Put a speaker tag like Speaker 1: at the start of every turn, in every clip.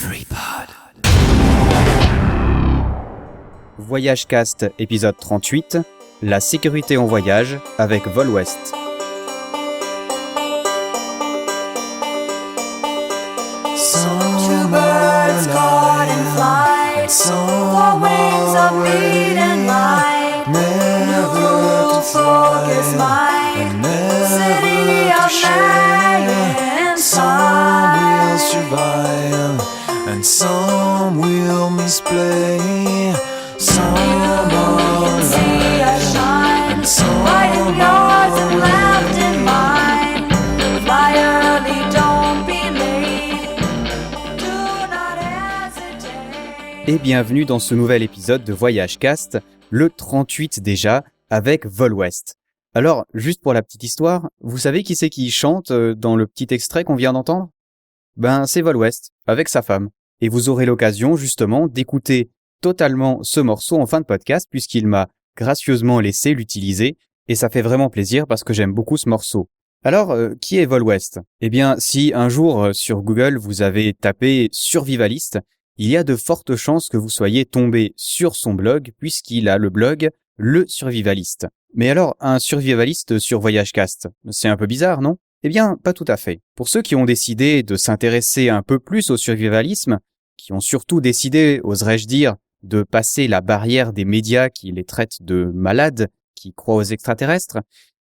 Speaker 1: FreePod. Voyage Cast, épisode 38, la sécurité en voyage avec Volwest.
Speaker 2: Two birds caught in flight, four wings of meat and light, never to focus mine, city of man, some will survive, and some will misplay, some will see us shine, right in yours and left in mine, fly early, don't be late, do not hesitate.
Speaker 1: Et bienvenue dans ce nouvel épisode de Voyage Cast, le 38 déjà, avec Volwest. Alors, juste pour la petite histoire, vous savez qui c'est qui chante dans le petit extrait qu'on vient d'entendre ? Ben, c'est Volwest, avec sa femme. Et vous aurez l'occasion, justement, d'écouter totalement ce morceau en fin de podcast, puisqu'il m'a gracieusement laissé l'utiliser, et ça fait vraiment plaisir parce que j'aime beaucoup ce morceau. Alors, qui est Volwest ? Eh bien, si un jour sur Google vous avez tapé survivaliste, il y a de fortes chances que vous soyez tombé sur son blog, puisqu'il a le blog Le Survivaliste. Mais alors, un survivaliste sur Voyage Cast, c'est un peu bizarre, non ? Eh bien, pas tout à fait. Pour ceux qui ont décidé de s'intéresser un peu plus au survivalisme, qui ont surtout décidé, oserais-je dire, de passer la barrière des médias qui les traitent de malades, qui croient aux extraterrestres,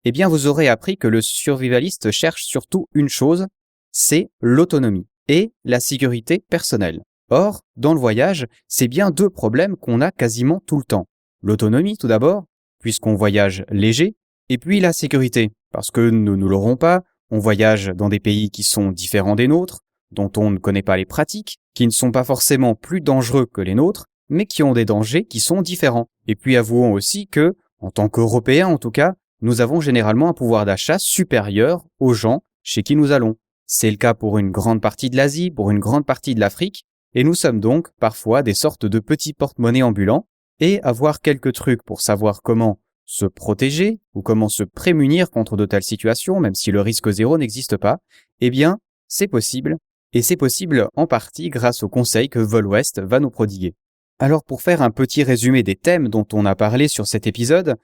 Speaker 1: eh bien, vous aurez appris que le survivaliste cherche surtout une chose, c'est l'autonomie et la sécurité personnelle. Or, dans le voyage, c'est bien deux problèmes qu'on a quasiment tout le temps. L'autonomie, tout d'abord, puisqu'on voyage léger, et puis la sécurité, parce que nous ne l'aurons pas, on voyage dans des pays qui sont différents des nôtres, dont on ne connaît pas les pratiques, qui ne sont pas forcément plus dangereux que les nôtres, mais qui ont des dangers qui sont différents. Et puis avouons aussi que, en tant qu'Européens en tout cas, nous avons généralement un pouvoir d'achat supérieur aux gens chez qui nous allons. C'est le cas pour une grande partie de l'Asie, pour une grande partie de l'Afrique, et nous sommes donc parfois des sortes de petits porte-monnaies ambulants, et avoir quelques trucs pour savoir comment se protéger ou comment se prémunir contre de telles situations, même si le risque zéro n'existe pas, eh bien, c'est possible, et c'est possible en partie grâce aux conseils que Volwest va nous prodiguer. Alors pour faire un petit résumé des thèmes dont on a parlé sur cet épisode,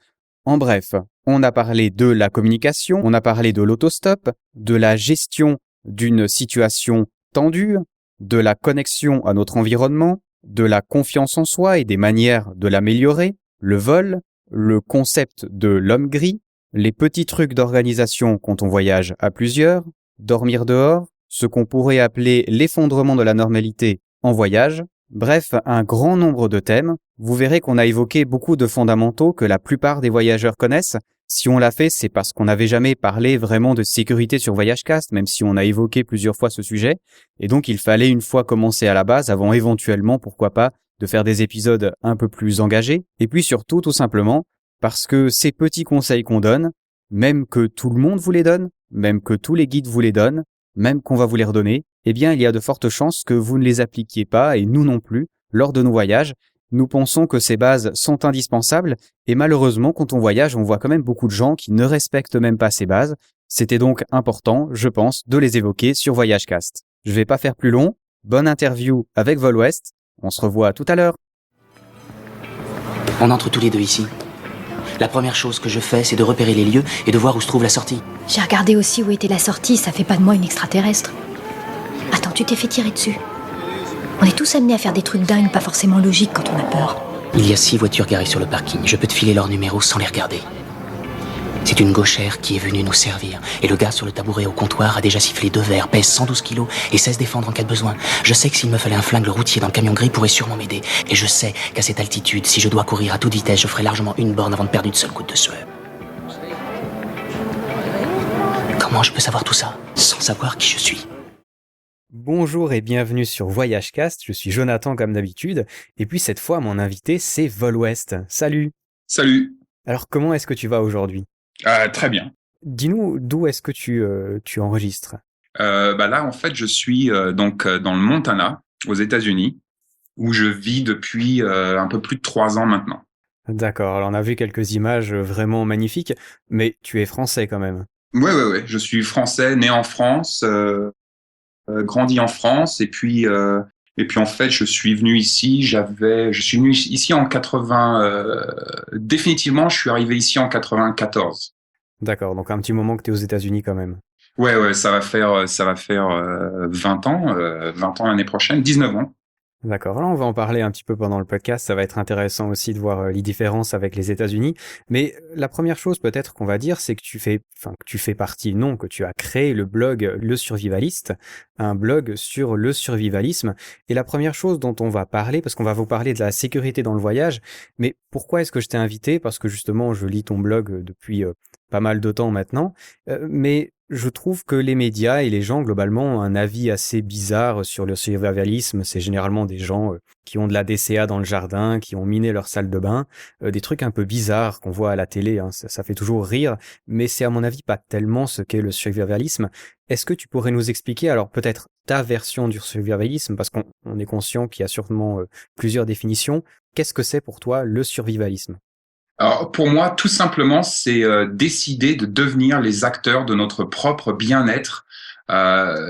Speaker 1: en bref, on a parlé de la communication, on a parlé de l'autostop, de la gestion d'une situation tendue, de la connexion à notre environnement, de la confiance en soi et des manières de l'améliorer, le vol, le concept de l'homme gris, les petits trucs d'organisation quand on voyage à plusieurs, dormir dehors, ce qu'on pourrait appeler l'effondrement de la normalité en voyage, bref, un grand nombre de thèmes. Vous verrez qu'on a évoqué beaucoup de fondamentaux que la plupart des voyageurs connaissent. Si on l'a fait, c'est parce qu'on n'avait jamais parlé vraiment de sécurité sur Voyage Cast, même si on a évoqué plusieurs fois ce sujet. Et donc, il fallait une fois commencer à la base, avant éventuellement, pourquoi pas, de faire des épisodes un peu plus engagés. Et puis surtout, tout simplement, parce que ces petits conseils qu'on donne, même que tout le monde vous les donne, même que tous les guides vous les donnent, même qu'on va vous les redonner, eh bien, il y a de fortes chances que vous ne les appliquiez pas, et nous non plus, lors de nos voyages. Nous pensons que ces bases sont indispensables, et malheureusement, quand on voyage, on voit quand même beaucoup de gens qui ne respectent même pas ces bases. C'était donc important, je pense, de les évoquer sur Voyage Cast. Je vais pas faire plus long. Bonne interview avec Volwest. On se revoit tout à l'heure.
Speaker 3: On entre tous les deux ici. La première chose que je fais, c'est de repérer les lieux et de voir où se trouve la sortie.
Speaker 4: J'ai regardé aussi où était la sortie, ça fait pas de moi une extraterrestre. Attends, tu t'es fait tirer dessus. On est tous amenés à faire des trucs dingues, pas forcément logiques quand on a peur.
Speaker 3: Il y a 6 voitures garées sur le parking. Je peux te filer leur numéro sans les regarder. C'est une gauchère qui est venue nous servir. Et le gars sur le tabouret au comptoir a déjà sifflé 2 verres, pèse 112 kilos et sait se défendre en cas de besoin. Je sais que s'il me fallait un flingue, le routier dans le camion gris pourrait sûrement m'aider. Et je sais qu'à cette altitude, si je dois courir à toute vitesse, je ferai largement une borne avant de perdre une seule goutte de sueur. Comment je peux savoir tout ça sans savoir qui je suis ?
Speaker 1: Bonjour et bienvenue sur Voyage Cast, je suis Jonathan comme d'habitude, et puis cette fois mon invité c'est Volwest. Salut.
Speaker 5: Salut.
Speaker 1: Alors comment est-ce que tu vas aujourd'hui ?
Speaker 5: Très bien.
Speaker 1: Dis-nous d'où est-ce que tu enregistres ?
Speaker 5: Là en fait je suis donc dans le Montana, aux États-Unis, où je vis depuis un peu plus de 3 ans maintenant.
Speaker 1: D'accord, alors on a vu quelques images vraiment magnifiques, mais tu es français quand même.
Speaker 5: Ouais, je suis français, né en France, grandi en France, et puis Et puis en fait, je suis venu ici, je suis venu ici en 80, définitivement, je suis arrivé ici en 94.
Speaker 1: D'accord, donc un petit moment que tu es aux États-Unis quand même.
Speaker 5: Ouais, ça va faire 20 ans, 20 ans l'année prochaine, 19 ans.
Speaker 1: D'accord, là on va en parler un petit peu pendant le podcast, ça va être intéressant aussi de voir les différences avec les États-Unis, mais la première chose peut-être qu'on va dire, c'est que tu fais partie, non, que tu as créé le blog Le Survivaliste, un blog sur le survivalisme, et la première chose dont on va parler, parce qu'on va vous parler de la sécurité dans le voyage, mais pourquoi est-ce que je t'ai invité? Parce que justement je lis ton blog depuis pas mal de temps maintenant, mais je trouve que les médias et les gens globalement ont un avis assez bizarre sur le survivalisme. C'est généralement des gens qui ont de la DCA dans le jardin, qui ont miné leur salle de bain, des trucs un peu bizarres qu'on voit à la télé, hein. Ça fait toujours rire, mais c'est à mon avis pas tellement ce qu'est le survivalisme. Est-ce que tu pourrais nous expliquer alors peut-être ta version du survivalisme, parce qu'on est conscient qu'il y a sûrement plusieurs définitions. Qu'est-ce que c'est pour toi le survivalisme?
Speaker 5: Alors pour moi, tout simplement, c'est décider de devenir les acteurs de notre propre bien-être,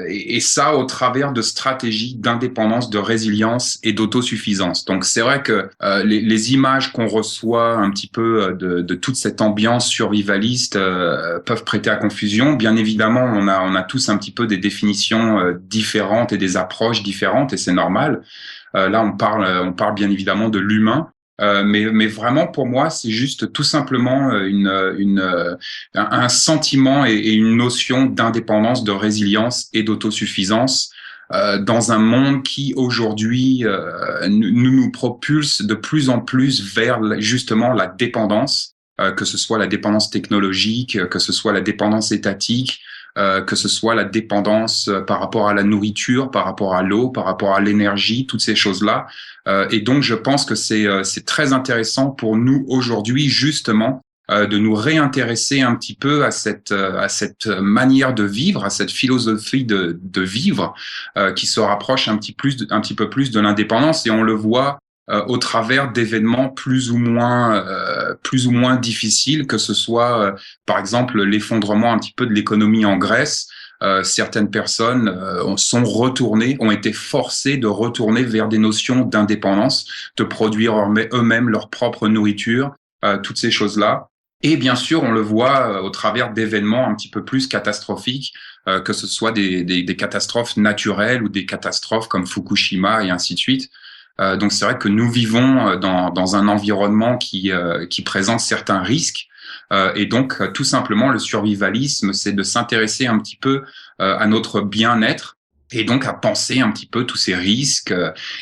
Speaker 5: et ça au travers de stratégies d'indépendance, de résilience et d'autosuffisance. Donc c'est vrai que les images qu'on reçoit un petit peu de toute cette ambiance survivaliste peuvent prêter à confusion. Bien évidemment, on a tous un petit peu des définitions différentes et des approches différentes, et c'est normal. Là, on parle bien évidemment de l'humain. Mais vraiment pour moi c'est juste tout simplement un sentiment et une notion d'indépendance, de résilience et d'autosuffisance dans un monde qui aujourd'hui nous propulse de plus en plus vers justement la dépendance, que ce soit la dépendance technologique, que ce soit la dépendance étatique, que ce soit la dépendance par rapport à la nourriture, par rapport à l'eau, par rapport à l'énergie, toutes ces choses-là. Et donc, je pense que c'est très intéressant pour nous aujourd'hui, justement, de nous réintéresser un petit peu à cette manière de vivre, à cette philosophie de vivre, qui se rapproche un petit peu plus de l'indépendance. Et on le voit au travers d'événements plus ou moins difficiles, que ce soit par exemple l'effondrement un petit peu de l'économie en Grèce. Certaines personnes ont été forcées de retourner vers des notions d'indépendance, de produire eux-mêmes leur propre nourriture, toutes ces choses-là. Et bien sûr, on le voit au travers d'événements un petit peu plus catastrophiques, que ce soit des catastrophes naturelles ou des catastrophes comme Fukushima et ainsi de suite. Donc c'est vrai que nous vivons dans un environnement qui présente certains risques, et donc tout simplement le survivalisme, c'est de s'intéresser un petit peu à notre bien-être et donc à penser un petit peu tous ces risques,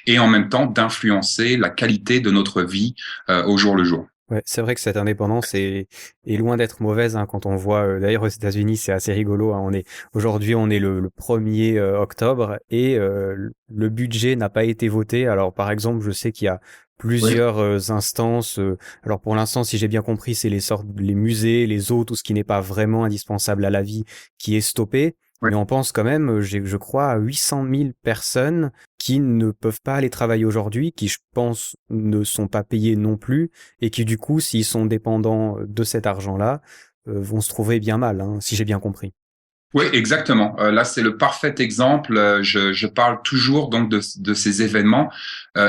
Speaker 5: et en même temps d'influencer la qualité de notre vie au jour le jour.
Speaker 1: Ouais, c'est vrai que cette indépendance est loin d'être mauvaise, hein, quand on voit, d'ailleurs aux États-Unis c'est assez rigolo, hein, aujourd'hui on est le 1er octobre et le budget n'a pas été voté. Alors par exemple je sais qu'il y a plusieurs instances, alors pour l'instant si j'ai bien compris c'est les musées, les zoos, tout ce qui n'est pas vraiment indispensable à la vie qui est stoppé.
Speaker 5: Ouais.
Speaker 1: Mais on pense quand même, je crois, à 800 000 personnes qui ne peuvent pas aller travailler aujourd'hui, qui, je pense, ne sont pas payées non plus, et qui, du coup, s'ils sont dépendants de cet argent-là, vont se trouver bien mal, hein, si j'ai bien compris.
Speaker 5: Oui, exactement. Là, c'est le parfait exemple. Je parle toujours donc de ces événements.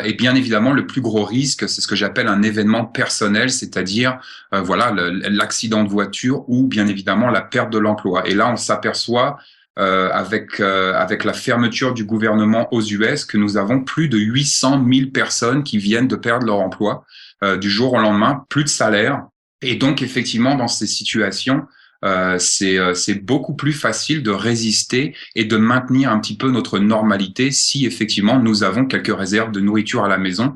Speaker 5: Et bien évidemment, le plus gros risque, c'est ce que j'appelle un événement personnel, c'est-à-dire voilà l'accident de voiture ou bien évidemment la perte de l'emploi. Et là, on s'aperçoit avec la fermeture du gouvernement aux US que nous avons plus de 800 000 personnes qui viennent de perdre leur emploi du jour au lendemain, plus de salaire. Et donc effectivement, dans ces situations, c'est beaucoup plus facile de résister et de maintenir un petit peu notre normalité si effectivement nous avons quelques réserves de nourriture à la maison.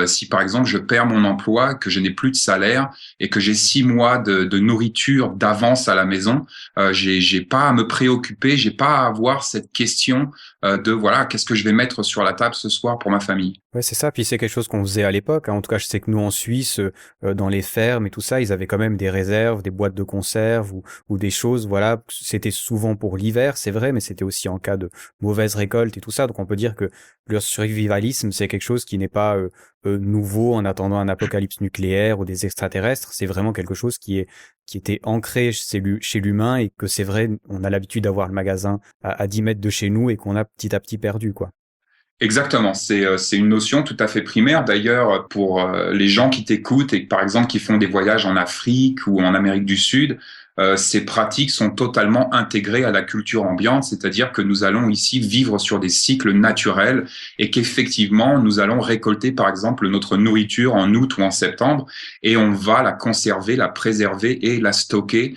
Speaker 5: Si par exemple je perds mon emploi, que je n'ai plus de salaire et que j'ai 6 mois de nourriture d'avance à la maison, j'ai pas à me préoccuper, j'ai pas à avoir cette question de voilà, qu'est-ce que je vais mettre sur la table ce soir pour ma famille.
Speaker 1: Ouais, c'est ça. Puis c'est quelque chose qu'on faisait à l'époque, hein. En tout cas, je sais que nous en Suisse, dans les fermes et tout ça, ils avaient quand même des réserves, des boîtes de conserve ou des choses. Voilà, c'était souvent pour l'hiver, c'est vrai, mais c'était aussi en cas de mauvaise récolte et tout ça. Donc on peut dire que le survivalisme, c'est quelque chose qui n'est pas nouveau en attendant un apocalypse nucléaire ou des extraterrestres. C'est vraiment quelque chose qui était ancré chez l'humain, et que c'est vrai, on a l'habitude d'avoir le magasin à 10 mètres de chez nous et qu'on a petit à petit perdu, quoi.
Speaker 5: Exactement, c'est une notion tout à fait primaire. D'ailleurs, pour les gens qui t'écoutent et par exemple qui font des voyages en Afrique ou en Amérique du Sud, ces pratiques sont totalement intégrées à la culture ambiante, c'est-à-dire que nous allons ici vivre sur des cycles naturels et qu'effectivement nous allons récolter par exemple notre nourriture en août ou en septembre et on va la conserver, la préserver et la stocker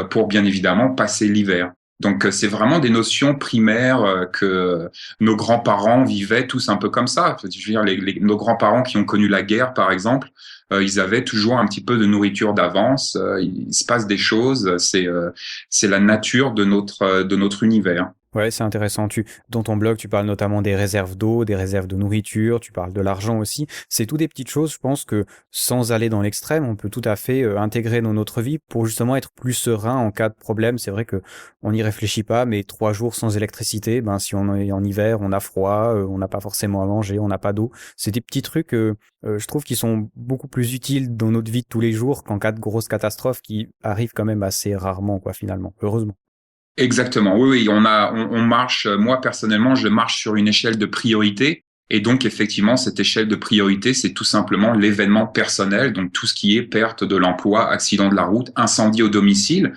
Speaker 5: pour bien évidemment passer l'hiver. Donc c'est vraiment des notions primaires que nos grands-parents vivaient tous un peu comme ça. Je veux dire, nos grands-parents qui ont connu la guerre, par exemple, ils avaient toujours un petit peu de nourriture d'avance. Il se passe des choses. C'est la nature de notre univers.
Speaker 1: Ouais, c'est intéressant. Dans ton blog, tu parles notamment des réserves d'eau, des réserves de nourriture, tu parles de l'argent aussi. C'est tout des petites choses, je pense que sans aller dans l'extrême, on peut tout à fait intégrer dans notre vie pour justement être plus serein en cas de problème. C'est vrai que on n'y réfléchit pas, mais 3 jours sans électricité, si on est en hiver, on a froid, on n'a pas forcément à manger, on n'a pas d'eau. C'est des petits trucs, je trouve, qui sont beaucoup plus utiles dans notre vie de tous les jours qu'en cas de grosse catastrophe qui arrive quand même assez rarement, quoi, finalement. Heureusement.
Speaker 5: Exactement. Oui, on marche. Moi personnellement, je marche sur une échelle de priorité. Et donc, effectivement, cette échelle de priorité, c'est tout simplement l'événement personnel. Donc, tout ce qui est perte de l'emploi, accident de la route, incendie au domicile.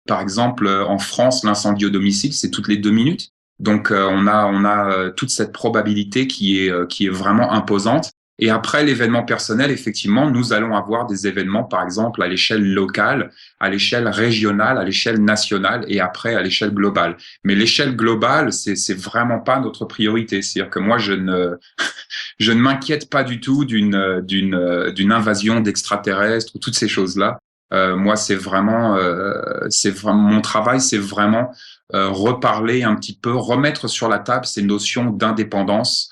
Speaker 5: Par exemple, en France, l'incendie au domicile, c'est toutes les 2 minutes. Donc, on a toute cette probabilité qui est vraiment imposante. Et après l'événement personnel, effectivement, nous allons avoir des événements, par exemple, à l'échelle locale, à l'échelle régionale, à l'échelle nationale et après à l'échelle globale. Mais l'échelle globale, c'est vraiment pas notre priorité. C'est-à-dire que moi, je ne m'inquiète pas du tout d'une invasion d'extraterrestres ou toutes ces choses-là. Moi, c'est vraiment mon travail, c'est vraiment reparler un petit peu, remettre sur la table ces notions d'indépendance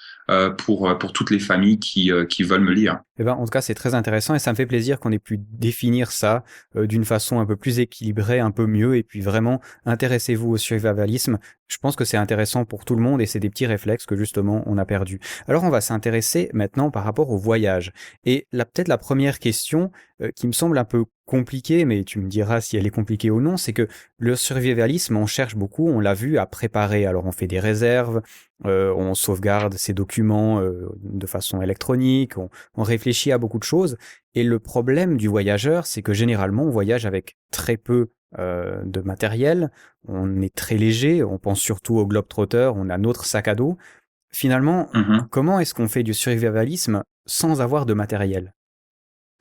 Speaker 5: pour toutes les familles qui veulent me lire.
Speaker 1: En tout cas, c'est très intéressant et ça me fait plaisir qu'on ait pu définir ça d'une façon un peu plus équilibrée, un peu mieux, et puis vraiment, intéressez-vous au survivalisme. Je pense que c'est intéressant pour tout le monde et c'est des petits réflexes que justement on a perdus. Alors on va s'intéresser maintenant par rapport au voyage. Et là, peut-être la première question qui me semble un peu compliquée, mais tu me diras si elle est compliquée ou non, c'est que le survivalisme, on cherche beaucoup, on l'a vu, à préparer. Alors on fait des réserves, on sauvegarde ses documents de façon électronique, on réfléchit à beaucoup de choses. Et le problème du voyageur, c'est que généralement, on voyage avec très peu de matériel, on est très léger, on pense surtout au globe-trotter, on a notre sac à dos. Finalement, comment est-ce qu'on fait du survivalisme sans avoir de matériel ?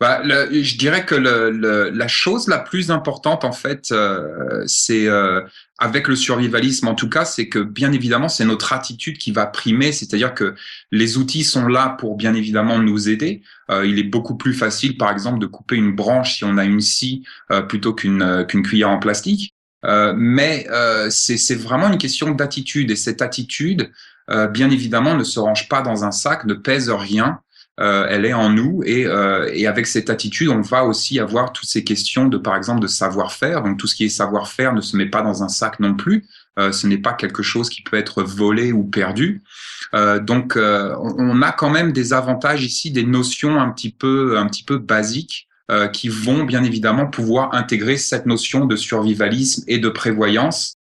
Speaker 5: Je dirais que la chose la plus importante, en fait, c'est avec le survivalisme, en tout cas, c'est que bien évidemment, c'est notre attitude qui va primer. C'est-à-dire que les outils sont là pour bien évidemment nous aider. Il est beaucoup plus facile, par exemple, de couper une branche si on a une scie plutôt qu'une cuillère en plastique. Mais c'est vraiment une question d'attitude. Et cette attitude, bien évidemment, ne se range pas dans un sac, ne pèse rien. Elle est en nous et avec cette attitude, on va aussi avoir toutes ces questions de, par exemple, de savoir-faire. Donc, tout ce qui est savoir-faire ne se met pas dans un sac non plus. Ce n'est pas quelque chose qui peut être volé ou perdu. Donc, on a quand même des avantages ici, des notions un petit peu basiques qui vont bien évidemment pouvoir intégrer cette notion de survivalisme et de prévoyance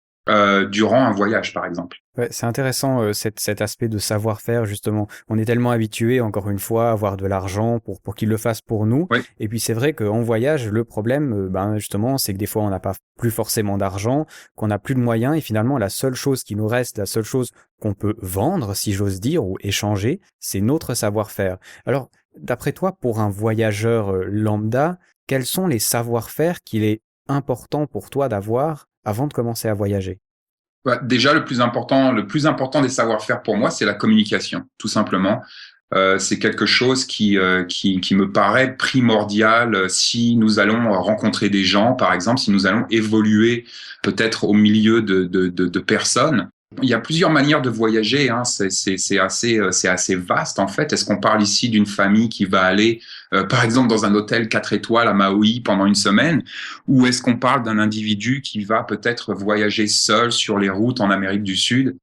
Speaker 5: durant un voyage, par exemple.
Speaker 1: Ouais, c'est intéressant cet aspect de savoir-faire, justement. On est tellement habitué, encore une fois, à avoir de l'argent pour qu'ils le fassent pour nous.
Speaker 5: Oui.
Speaker 1: Et puis c'est vrai qu'en voyage, le problème, justement, c'est que des fois on n'a pas plus forcément d'argent, qu'on n'a plus de moyens, et finalement la seule chose qui nous reste, la seule chose qu'on peut vendre, si j'ose dire, ou échanger, c'est notre savoir-faire. Alors, d'après toi, pour un voyageur lambda, quels sont les savoir-faire qu'il est important pour toi d'avoir avant de commencer à voyager ?
Speaker 5: Déjà, le plus important des savoir-faire pour moi, c'est la communication, tout simplement. C'est quelque chose qui me paraît primordial si nous allons rencontrer des gens, par exemple, si nous allons évoluer peut-être au milieu de personnes. Il y a plusieurs manières de voyager, hein. C'est assez vaste en fait. Est-ce qu'on parle ici d'une famille qui va aller, par exemple, dans un hôtel 4 étoiles à Maui pendant une semaine, ou est-ce qu'on parle d'un individu qui va peut-être voyager seul sur les routes en Amérique du Sud?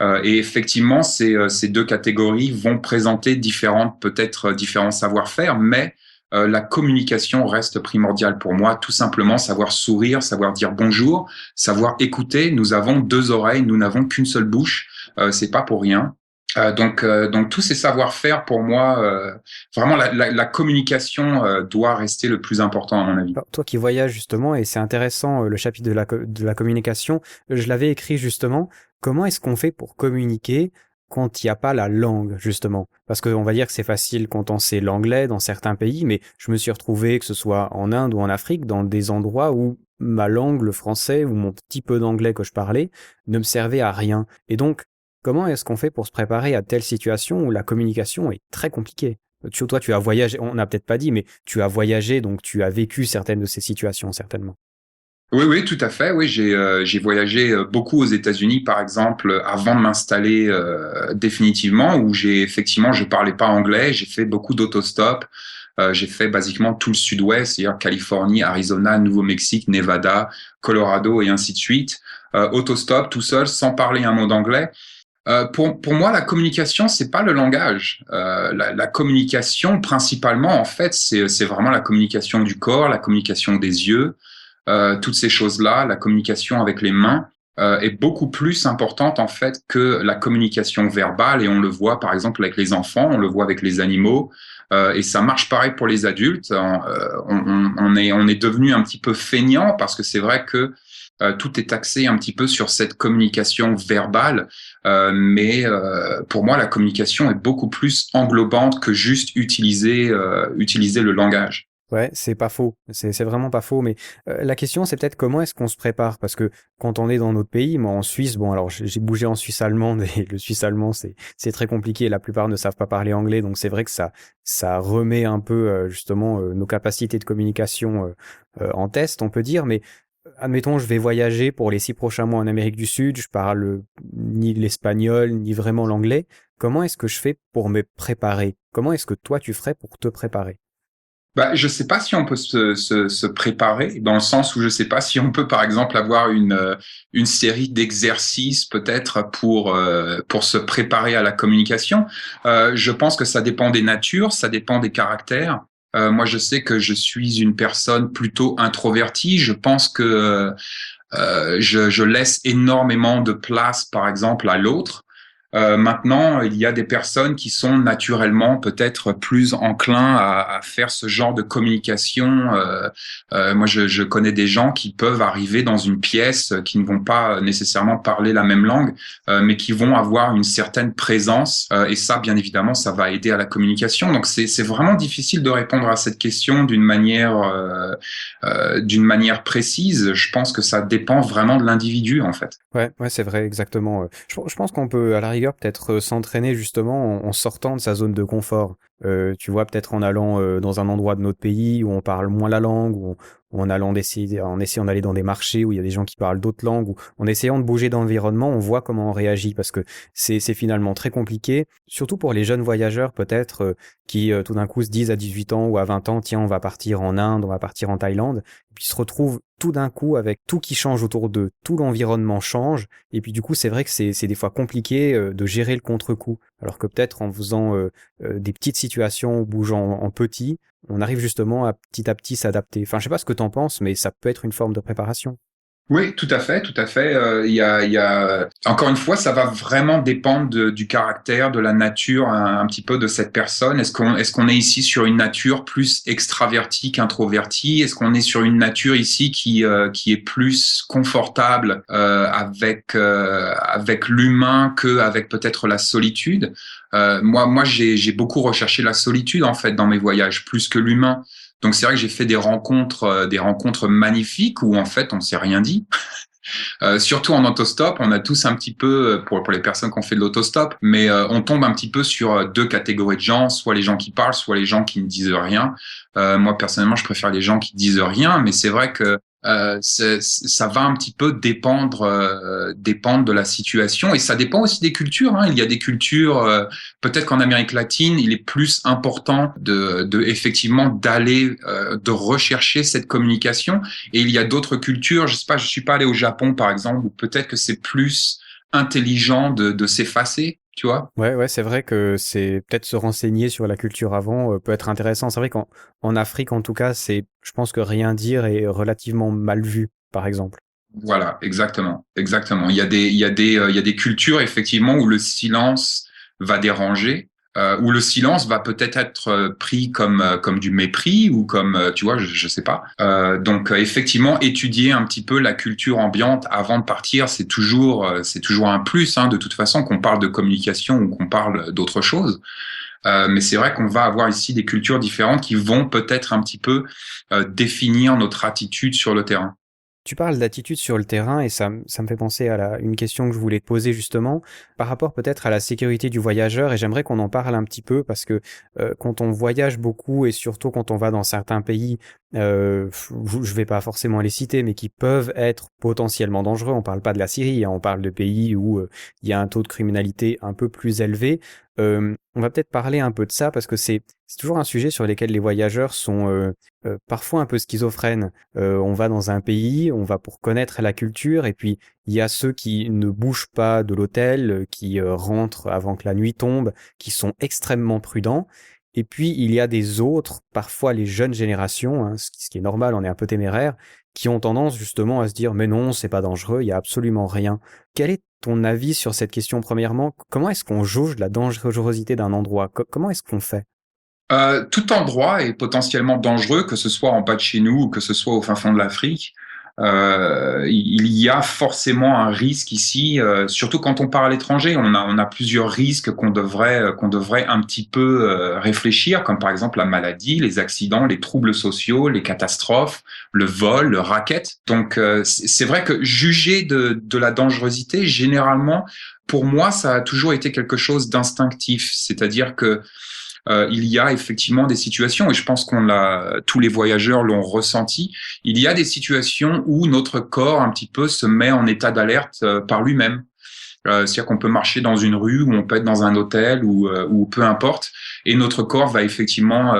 Speaker 5: Et effectivement, ces deux catégories vont présenter différents savoir-faire, mais la communication reste primordiale pour moi, tout simplement savoir sourire, savoir dire bonjour, savoir écouter. Nous avons 2 oreilles, nous n'avons qu'une seule bouche, c'est pas pour rien. Donc tous ces savoir-faire, pour moi, vraiment la communication doit rester le plus important à mon avis.
Speaker 1: Alors, toi qui voyages justement, et c'est intéressant, le chapitre de la communication, je l'avais écrit justement, comment est-ce qu'on fait pour communiquer quand il n'y a pas la langue, justement? Parce qu'on va dire que c'est facile quand on sait l'anglais dans certains pays, mais je me suis retrouvé, que ce soit en Inde ou en Afrique, dans des endroits où ma langue, le français, ou mon petit peu d'anglais que je parlais, ne me servait à rien. Et donc, comment est-ce qu'on fait pour se préparer à telle situation où la communication est très compliquée? Toi, tu as voyagé, on n'a peut-être pas dit, mais tu as voyagé, donc tu as vécu certaines de ces situations, certainement.
Speaker 5: Oui, oui, tout à fait. Oui, j'ai voyagé beaucoup aux États-Unis, par exemple, avant de m'installer définitivement, où je parlais pas anglais. J'ai fait beaucoup d'autostop. J'ai fait basiquement tout le Sud-Ouest, c'est-à-dire Californie, Arizona, Nouveau-Mexique, Nevada, Colorado et ainsi de suite. Autostop, tout seul, sans parler un mot d'anglais. Pour moi, la communication, c'est pas le langage. La communication, principalement, en fait, c'est vraiment la communication du corps, la communication des yeux. Toutes ces choses-là, la communication avec les mains est beaucoup plus importante en fait que la communication verbale, et on le voit par exemple avec les enfants, on le voit avec les animaux, et ça marche pareil pour les adultes. On est devenu un petit peu feignant parce que c'est vrai que tout est axé un petit peu sur cette communication verbale, mais pour moi la communication est beaucoup plus englobante que juste utiliser le langage.
Speaker 1: Ouais, c'est pas faux. C'est vraiment pas faux. Mais la question, c'est peut-être comment est-ce qu'on se prépare? Parce que quand on est dans notre pays, moi en Suisse, bon, alors j'ai bougé en Suisse allemande et le suisse allemand, c'est très compliqué. La plupart ne savent pas parler anglais, donc c'est vrai que ça remet un peu justement nos capacités de communication en test, on peut dire. Mais admettons, je vais voyager pour les 6 prochains mois en Amérique du Sud. Je parle ni l'espagnol ni vraiment l'anglais. Comment est-ce que je fais pour me préparer? Comment est-ce que toi tu ferais pour te préparer?
Speaker 5: Bah, je sais pas si on peut se préparer, dans le sens où je sais pas si on peut, par exemple, avoir une série d'exercices peut-être pour se préparer à la communication. Je pense que ça dépend des natures, ça dépend des caractères. Moi, je sais que je suis une personne plutôt introvertie. Je pense que je laisse énormément de place, par exemple, à l'autre. Maintenant, il y a des personnes qui sont naturellement peut-être plus enclins à faire ce genre de communication. Moi, je connais des gens qui peuvent arriver dans une pièce, qui ne vont pas nécessairement parler la même langue, mais qui vont avoir une certaine présence. Et ça, bien évidemment, ça va aider à la communication. Donc, c'est vraiment difficile de répondre à cette question d'une manière précise. Je pense que ça dépend vraiment de l'individu, en fait.
Speaker 1: Ouais, c'est vrai, exactement. Je pense qu'on peut, à la rigueur, peut-être s'entraîner justement en sortant de sa zone de confort. Tu vois, peut-être en allant dans un endroit de notre pays où on parle moins la langue, ou en essayant d'aller dans des marchés où il y a des gens qui parlent d'autres langues, ou en essayant de bouger d'environnement, on voit comment on réagit, parce que c'est finalement très compliqué, surtout pour les jeunes voyageurs peut-être qui tout d'un coup se disent à 18 ans ou à 20 ans, tiens, on va partir en Inde, on va partir en Thaïlande, et puis se retrouvent tout d'un coup avec tout qui change autour d'eux, tout l'environnement change, et puis du coup c'est vrai que c'est des fois compliqué de gérer le contre-coup, alors que peut-être en faisant des petites situations, bougeant en petit, on arrive justement à petit s'adapter. Enfin, je sais pas ce que t'en penses, mais ça peut être une forme de préparation.
Speaker 5: Oui, tout à fait, tout à fait. Encore une fois, ça va vraiment dépendre du caractère, de la nature, un petit peu de cette personne. Est-ce qu'on est ici sur une nature plus extravertie qu'introvertie? Est-ce qu'on est sur une nature ici qui est plus confortable avec l'humain qu'avec peut-être la solitude? Moi, j'ai beaucoup recherché la solitude en fait dans mes voyages, plus que l'humain. Donc c'est vrai que j'ai fait des rencontres magnifiques où en fait on s'est rien dit. Surtout en autostop, on a tous un petit peu, pour les personnes qui ont fait de l'autostop, mais on tombe un petit peu sur deux catégories de gens, soit les gens qui parlent, soit les gens qui ne disent rien. Moi personnellement, je préfère les gens qui disent rien, mais c'est vrai que ça va un petit peu dépendre de la situation, et ça dépend aussi des cultures, hein. Il y a des cultures, peut-être qu'en Amérique latine, il est plus important de effectivement d'aller de rechercher cette communication, et il y a d'autres cultures, je sais pas, je suis pas allé au Japon par exemple, où peut-être que c'est plus intelligent de s'effacer, tu vois.
Speaker 1: Ouais, c'est vrai que c'est peut-être se renseigner sur la culture avant peut être intéressant. C'est vrai qu'en Afrique, en tout cas, je pense que rien dire est relativement mal vu, par exemple.
Speaker 5: Voilà, exactement. Il y a des cultures effectivement où le silence va déranger, où le silence va peut-être être pris comme du mépris ou comme tu vois, je sais pas. Donc effectivement, étudier un petit peu la culture ambiante avant de partir, c'est toujours un plus, hein, de toute façon, qu'on parle de communication ou qu'on parle d'autre chose. Mais c'est vrai qu'on va avoir ici des cultures différentes qui vont peut-être un petit peu définir notre attitude sur le terrain.
Speaker 1: Tu parles d'attitude sur le terrain et ça me fait penser à une question que je voulais te poser justement par rapport peut-être à la sécurité du voyageur et j'aimerais qu'on en parle un petit peu parce que quand on voyage beaucoup et surtout quand on va dans certains pays, je vais pas forcément les citer mais qui peuvent être potentiellement dangereux. On parle pas de la Syrie, hein, on parle de pays où il y a un taux de criminalité un peu plus élevé. On va peut-être parler un peu de ça parce que c'est toujours un sujet sur lequel les voyageurs sont parfois un peu schizophrènes. On va dans un pays, on va pour connaître la culture et puis il y a ceux qui ne bougent pas de l'hôtel, qui rentrent avant que la nuit tombe, qui sont extrêmement prudents. Et puis il y a des autres, parfois les jeunes générations, hein, ce qui est normal, on est un peu téméraire, qui ont tendance justement à se dire mais non, c'est pas dangereux, il y a absolument rien. Quel est ton avis sur cette question premièrement? Comment est-ce qu'on jauge la dangerosité d'un endroit? Comment est-ce qu'on fait?
Speaker 5: Tout endroit est potentiellement dangereux, que ce soit en bas de chez nous ou que ce soit au fin fond de l'Afrique. Il y a forcément un risque ici, surtout quand on part à l'étranger. On a plusieurs risques qu'on devrait un petit peu réfléchir, comme par exemple la maladie, les accidents, les troubles sociaux, les catastrophes, le vol, le racket. Donc c'est vrai que juger de la dangerosité, généralement, pour moi, ça a toujours été quelque chose d'instinctif, c'est-à-dire que il y a effectivement des situations, et je pense tous les voyageurs l'ont ressenti, il y a des situations où notre corps un petit peu se met en état d'alerte par lui-même. C'est-à-dire qu'on peut marcher dans une rue, ou on peut être dans un hôtel, ou peu importe, et notre corps va effectivement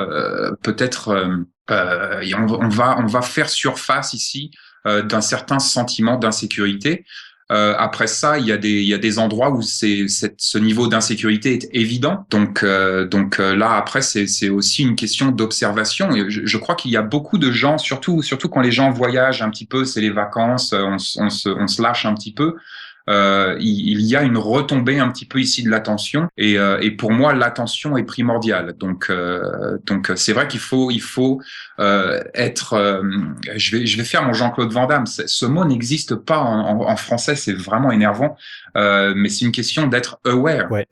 Speaker 5: peut-être, on va faire surface ici d'un certain sentiment d'insécurité. Après ça, il y a des endroits où ce niveau d'insécurité est évident. Donc là après c'est aussi une question d'observation. Et je crois qu'il y a beaucoup de gens, surtout quand les gens voyagent un petit peu, c'est les vacances, on se lâche un petit peu. Il y a une retombée un petit peu ici de l'attention et pour moi l'attention est primordiale. Donc c'est vrai qu'il faut être. Je vais faire mon Jean-Claude Van Damme. Ce mot n'existe pas en français, c'est vraiment énervant. Mais c'est une question d'être aware.
Speaker 1: Ouais.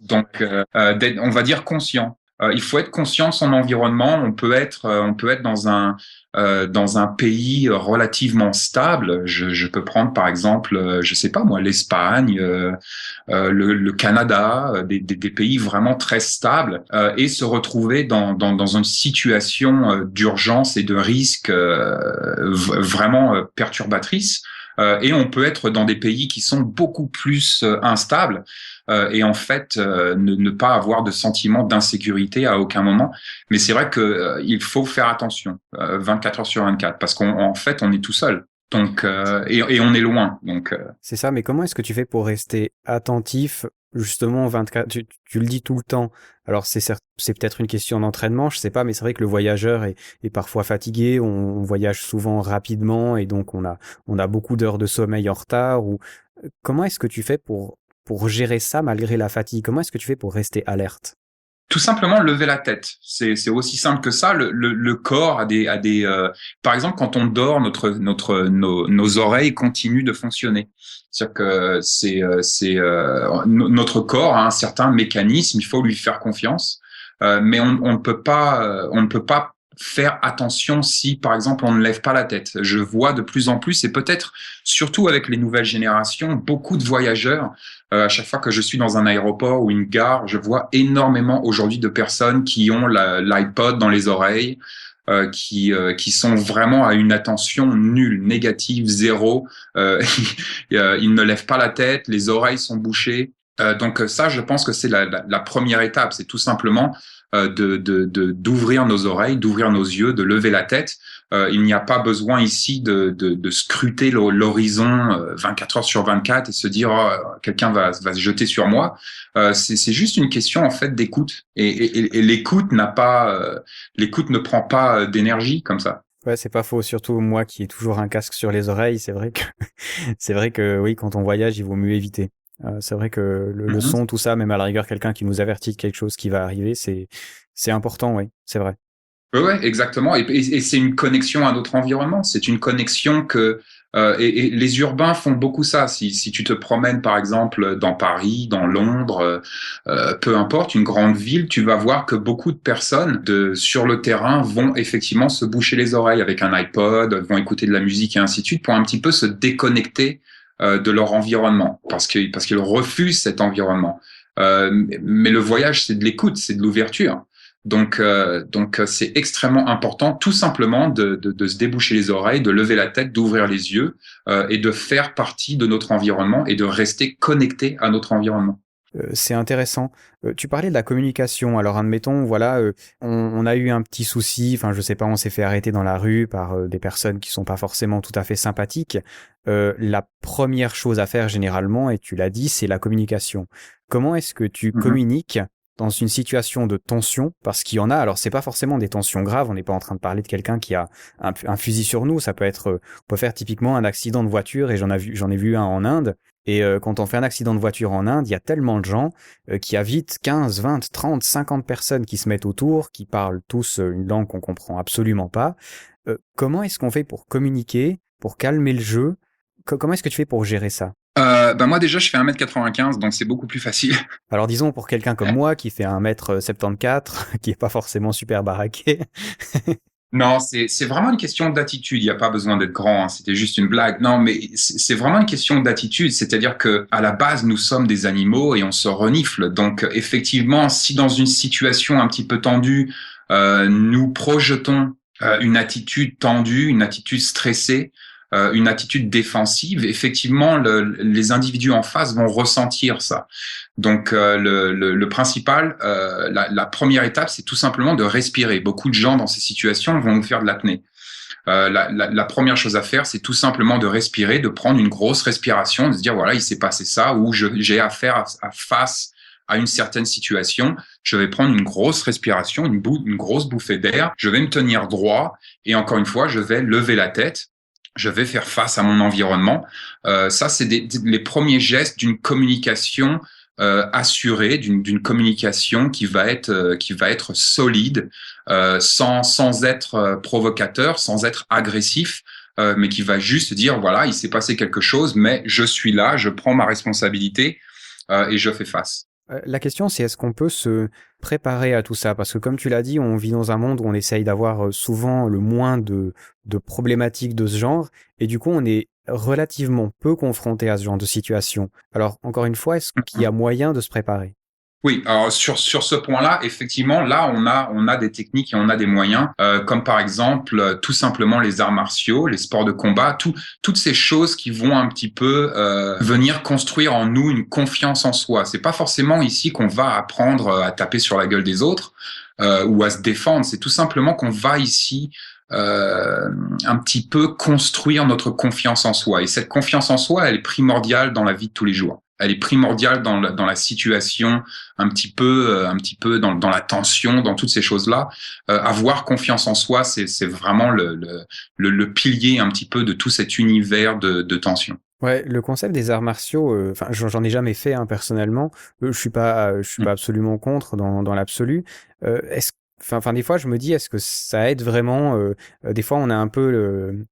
Speaker 5: Donc on va dire conscient. Il faut être conscient de son environnement. On peut être dans un pays relativement stable. Je peux prendre par exemple, je sais pas moi, l'Espagne, le Canada, des pays vraiment très stables, et se retrouver dans une situation d'urgence et de risque vraiment perturbatrice. Et on peut être dans des pays qui sont beaucoup plus instables et en fait ne pas avoir de sentiment d'insécurité à aucun moment. Mais c'est vrai que il faut faire attention 24 heures sur 24 parce qu'en fait on est tout seul. Donc et on est loin. Donc
Speaker 1: C'est ça, mais comment est-ce que tu fais pour rester attentif justement 24 tu le dis tout le temps. Alors c'est peut-être une question d'entraînement, je sais pas, mais c'est vrai que le voyageur est parfois fatigué, on voyage souvent rapidement et donc on a beaucoup d'heures de sommeil en retard ou comment est-ce que tu fais pour gérer ça malgré la fatigue? Comment est-ce que tu fais pour rester alerte?
Speaker 5: tout simplement lever la tête. C'est aussi simple que ça. Le corps a des par exemple quand on dort, nos oreilles continuent de fonctionner. C'est-à-dire que notre corps a un certain mécanisme. Il faut lui faire confiance, mais on ne peut pas faire attention si, par exemple, on ne lève pas la tête. Je vois de plus en plus, et peut-être surtout avec les nouvelles générations, beaucoup de voyageurs. À chaque fois que je suis dans un aéroport ou une gare, je vois énormément aujourd'hui de personnes qui ont l'iPod dans les oreilles, qui sont vraiment à une attention nulle, négative, zéro. Ils ne lèvent pas la tête, les oreilles sont bouchées. Donc ça, je pense que c'est la première étape. C'est tout simplement d'ouvrir nos oreilles, d'ouvrir nos yeux, de lever la tête. Il n'y a pas besoin ici de scruter l'horizon 24 heures sur 24 et se dire oh, quelqu'un va se jeter sur moi. C'est juste une question en fait d'écoute et l'écoute l'écoute ne prend pas d'énergie comme ça.
Speaker 1: Ouais, c'est pas faux. Surtout moi qui ai toujours un casque sur les oreilles, c'est vrai que oui, quand on voyage, il vaut mieux éviter. C'est vrai que le son, tout ça, même à la rigueur, quelqu'un qui nous avertit de quelque chose qui va arriver, c'est important, oui, c'est vrai.
Speaker 5: Ouais, exactement. Et c'est une connexion à notre environnement. C'est une connexion que et les urbains font beaucoup ça. Si tu te promènes par exemple dans Paris, dans Londres, peu importe, une grande ville, tu vas voir que beaucoup de personnes sur le terrain vont effectivement se boucher les oreilles avec un iPod, vont écouter de la musique et ainsi de suite pour un petit peu se déconnecter de leur environnement parce qu'ils refusent cet environnement. Mais le voyage, c'est de l'écoute, c'est de l'ouverture. Donc c'est extrêmement important, tout simplement, de se déboucher les oreilles, de lever la tête, d'ouvrir les yeux et de faire partie de notre environnement et de rester connecté à notre environnement.
Speaker 1: C'est intéressant. Tu parlais de la communication. Alors, admettons, voilà, on a eu un petit souci. Enfin, je sais pas, on s'est fait arrêter dans la rue par des personnes qui sont pas forcément tout à fait sympathiques. La première chose à faire généralement, et tu l'as dit, c'est la communication. Comment est-ce que tu communiques dans une situation de tension, parce qu'il y en a, alors c'est pas forcément des tensions graves, on n'est pas en train de parler de quelqu'un qui a un fusil sur nous, ça peut être, on peut faire typiquement un accident de voiture, et j'en ai vu un en Inde, et quand on fait un accident de voiture en Inde, il y a tellement de gens qui invitent 15, 20, 30, 50 personnes qui se mettent autour, qui parlent tous une langue qu'on comprend absolument pas. Comment est-ce qu'on fait pour communiquer, pour calmer le jeu? Comment est-ce que tu fais pour gérer ça?
Speaker 5: Moi déjà je fais 1m95 donc c'est beaucoup plus facile.
Speaker 1: Alors disons pour quelqu'un comme moi qui fait 1m74, qui est pas forcément super baraqué.
Speaker 5: Non, c'est vraiment une question d'attitude. Il n'y a pas besoin d'être grand, hein. C'était juste une blague. Non, mais c'est vraiment une question d'attitude. C'est-à-dire que à la base, nous sommes des animaux et on se renifle. Donc, effectivement, si dans une situation un petit peu tendue, nous projetons une attitude tendue, une attitude stressée, une attitude défensive, effectivement, les individus en face vont ressentir ça. Donc, le principal, la première étape, c'est tout simplement de respirer. Beaucoup de gens dans ces situations vont nous faire de l'apnée. La première chose à faire, c'est tout simplement de respirer, de prendre une grosse respiration, de se dire, voilà, il s'est passé ça, ou j'ai affaire face à une certaine situation, je vais prendre une grosse respiration, une grosse bouffée d'air, je vais me tenir droit, et encore une fois, je vais lever la tête, je vais faire face à mon environnement. Ça, c'est les premiers gestes d'une communication assurée, d'une communication qui va être solide, sans être provocateur, sans être agressif, mais qui va juste dire voilà, il s'est passé quelque chose, mais je suis là, je prends ma responsabilité et je fais face.
Speaker 1: La question, c'est est-ce qu'on peut se préparer à tout ça? Parce que comme tu l'as dit, on vit dans un monde où on essaye d'avoir souvent le moins de problématiques de ce genre, et du coup, on est relativement peu confronté à ce genre de situation. Alors, encore une fois, est-ce qu'il y a moyen de se préparer?
Speaker 5: Oui, alors sur ce point-là, effectivement, là on a des techniques et on a des moyens, comme par exemple tout simplement les arts martiaux, les sports de combat, toutes ces choses qui vont un petit peu venir construire en nous une confiance en soi. C'est pas forcément ici qu'on va apprendre à taper sur la gueule des autres ou à se défendre. C'est tout simplement qu'on va ici un petit peu construire notre confiance en soi. Et cette confiance en soi, elle est primordiale dans la vie de tous les jours. Elle est primordiale dans la situation, un petit peu dans la tension, dans toutes ces choses-là. Avoir confiance en soi, c'est vraiment le pilier un petit peu de tout cet univers de tension.
Speaker 1: Ouais, le concept des arts martiaux, enfin, j'en ai jamais fait personnellement. Je suis pas absolument contre dans l'absolu. Enfin, des fois, je me dis, est-ce que ça aide vraiment? Des fois, on a un peu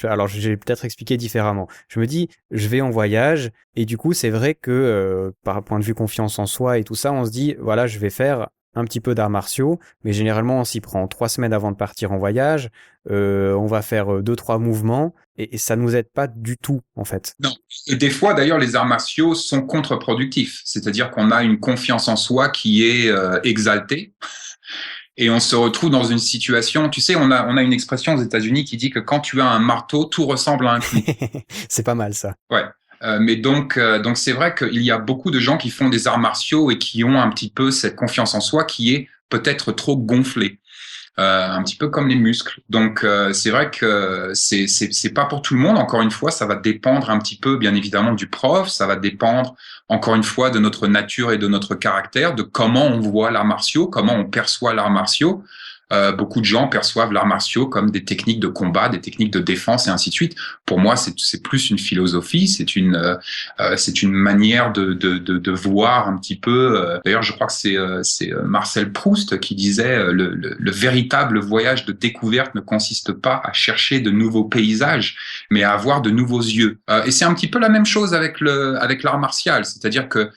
Speaker 1: alors, j'ai peut-être expliqué différemment. Je me dis, je vais en voyage, et du coup, c'est vrai que, par point de vue confiance en soi et tout ça, on se dit, voilà, je vais faire un petit peu d'arts martiaux, mais généralement, on s'y prend 3 semaines avant de partir en voyage, on va faire 2-3 mouvements, et ça nous aide pas du tout, en fait.
Speaker 5: Non. Et des fois, d'ailleurs, les arts martiaux sont contre-productifs. C'est-à-dire qu'on a une confiance en soi qui est exaltée. Et on se retrouve dans une situation, tu sais, on a une expression aux États-Unis qui dit que quand tu as un marteau, tout ressemble à un clou.
Speaker 1: C'est pas mal ça.
Speaker 5: Ouais. Mais donc c'est vrai qu'il y a beaucoup de gens qui font des arts martiaux et qui ont un petit peu cette confiance en soi qui est peut-être trop gonflée. Un petit peu comme les muscles. Donc c'est vrai que c'est pas pour tout le monde. Encore une fois, ça va dépendre un petit peu, bien évidemment, du prof. Ça va dépendre, encore une fois, de notre nature et de notre caractère, de comment on voit l'art martiaux, comment on perçoit l'art martiaux. Beaucoup de gens perçoivent l'art martiaux comme des techniques de combat, des techniques de défense et ainsi de suite. Pour moi, c'est plus une philosophie, c'est une manière de voir un petit peu. D'ailleurs, je crois que c'est Marcel Proust qui disait le véritable voyage de découverte ne consiste pas à chercher de nouveaux paysages, mais à avoir de nouveaux yeux. Et c'est un petit peu la même chose avec l'art martial, c'est-à-dire que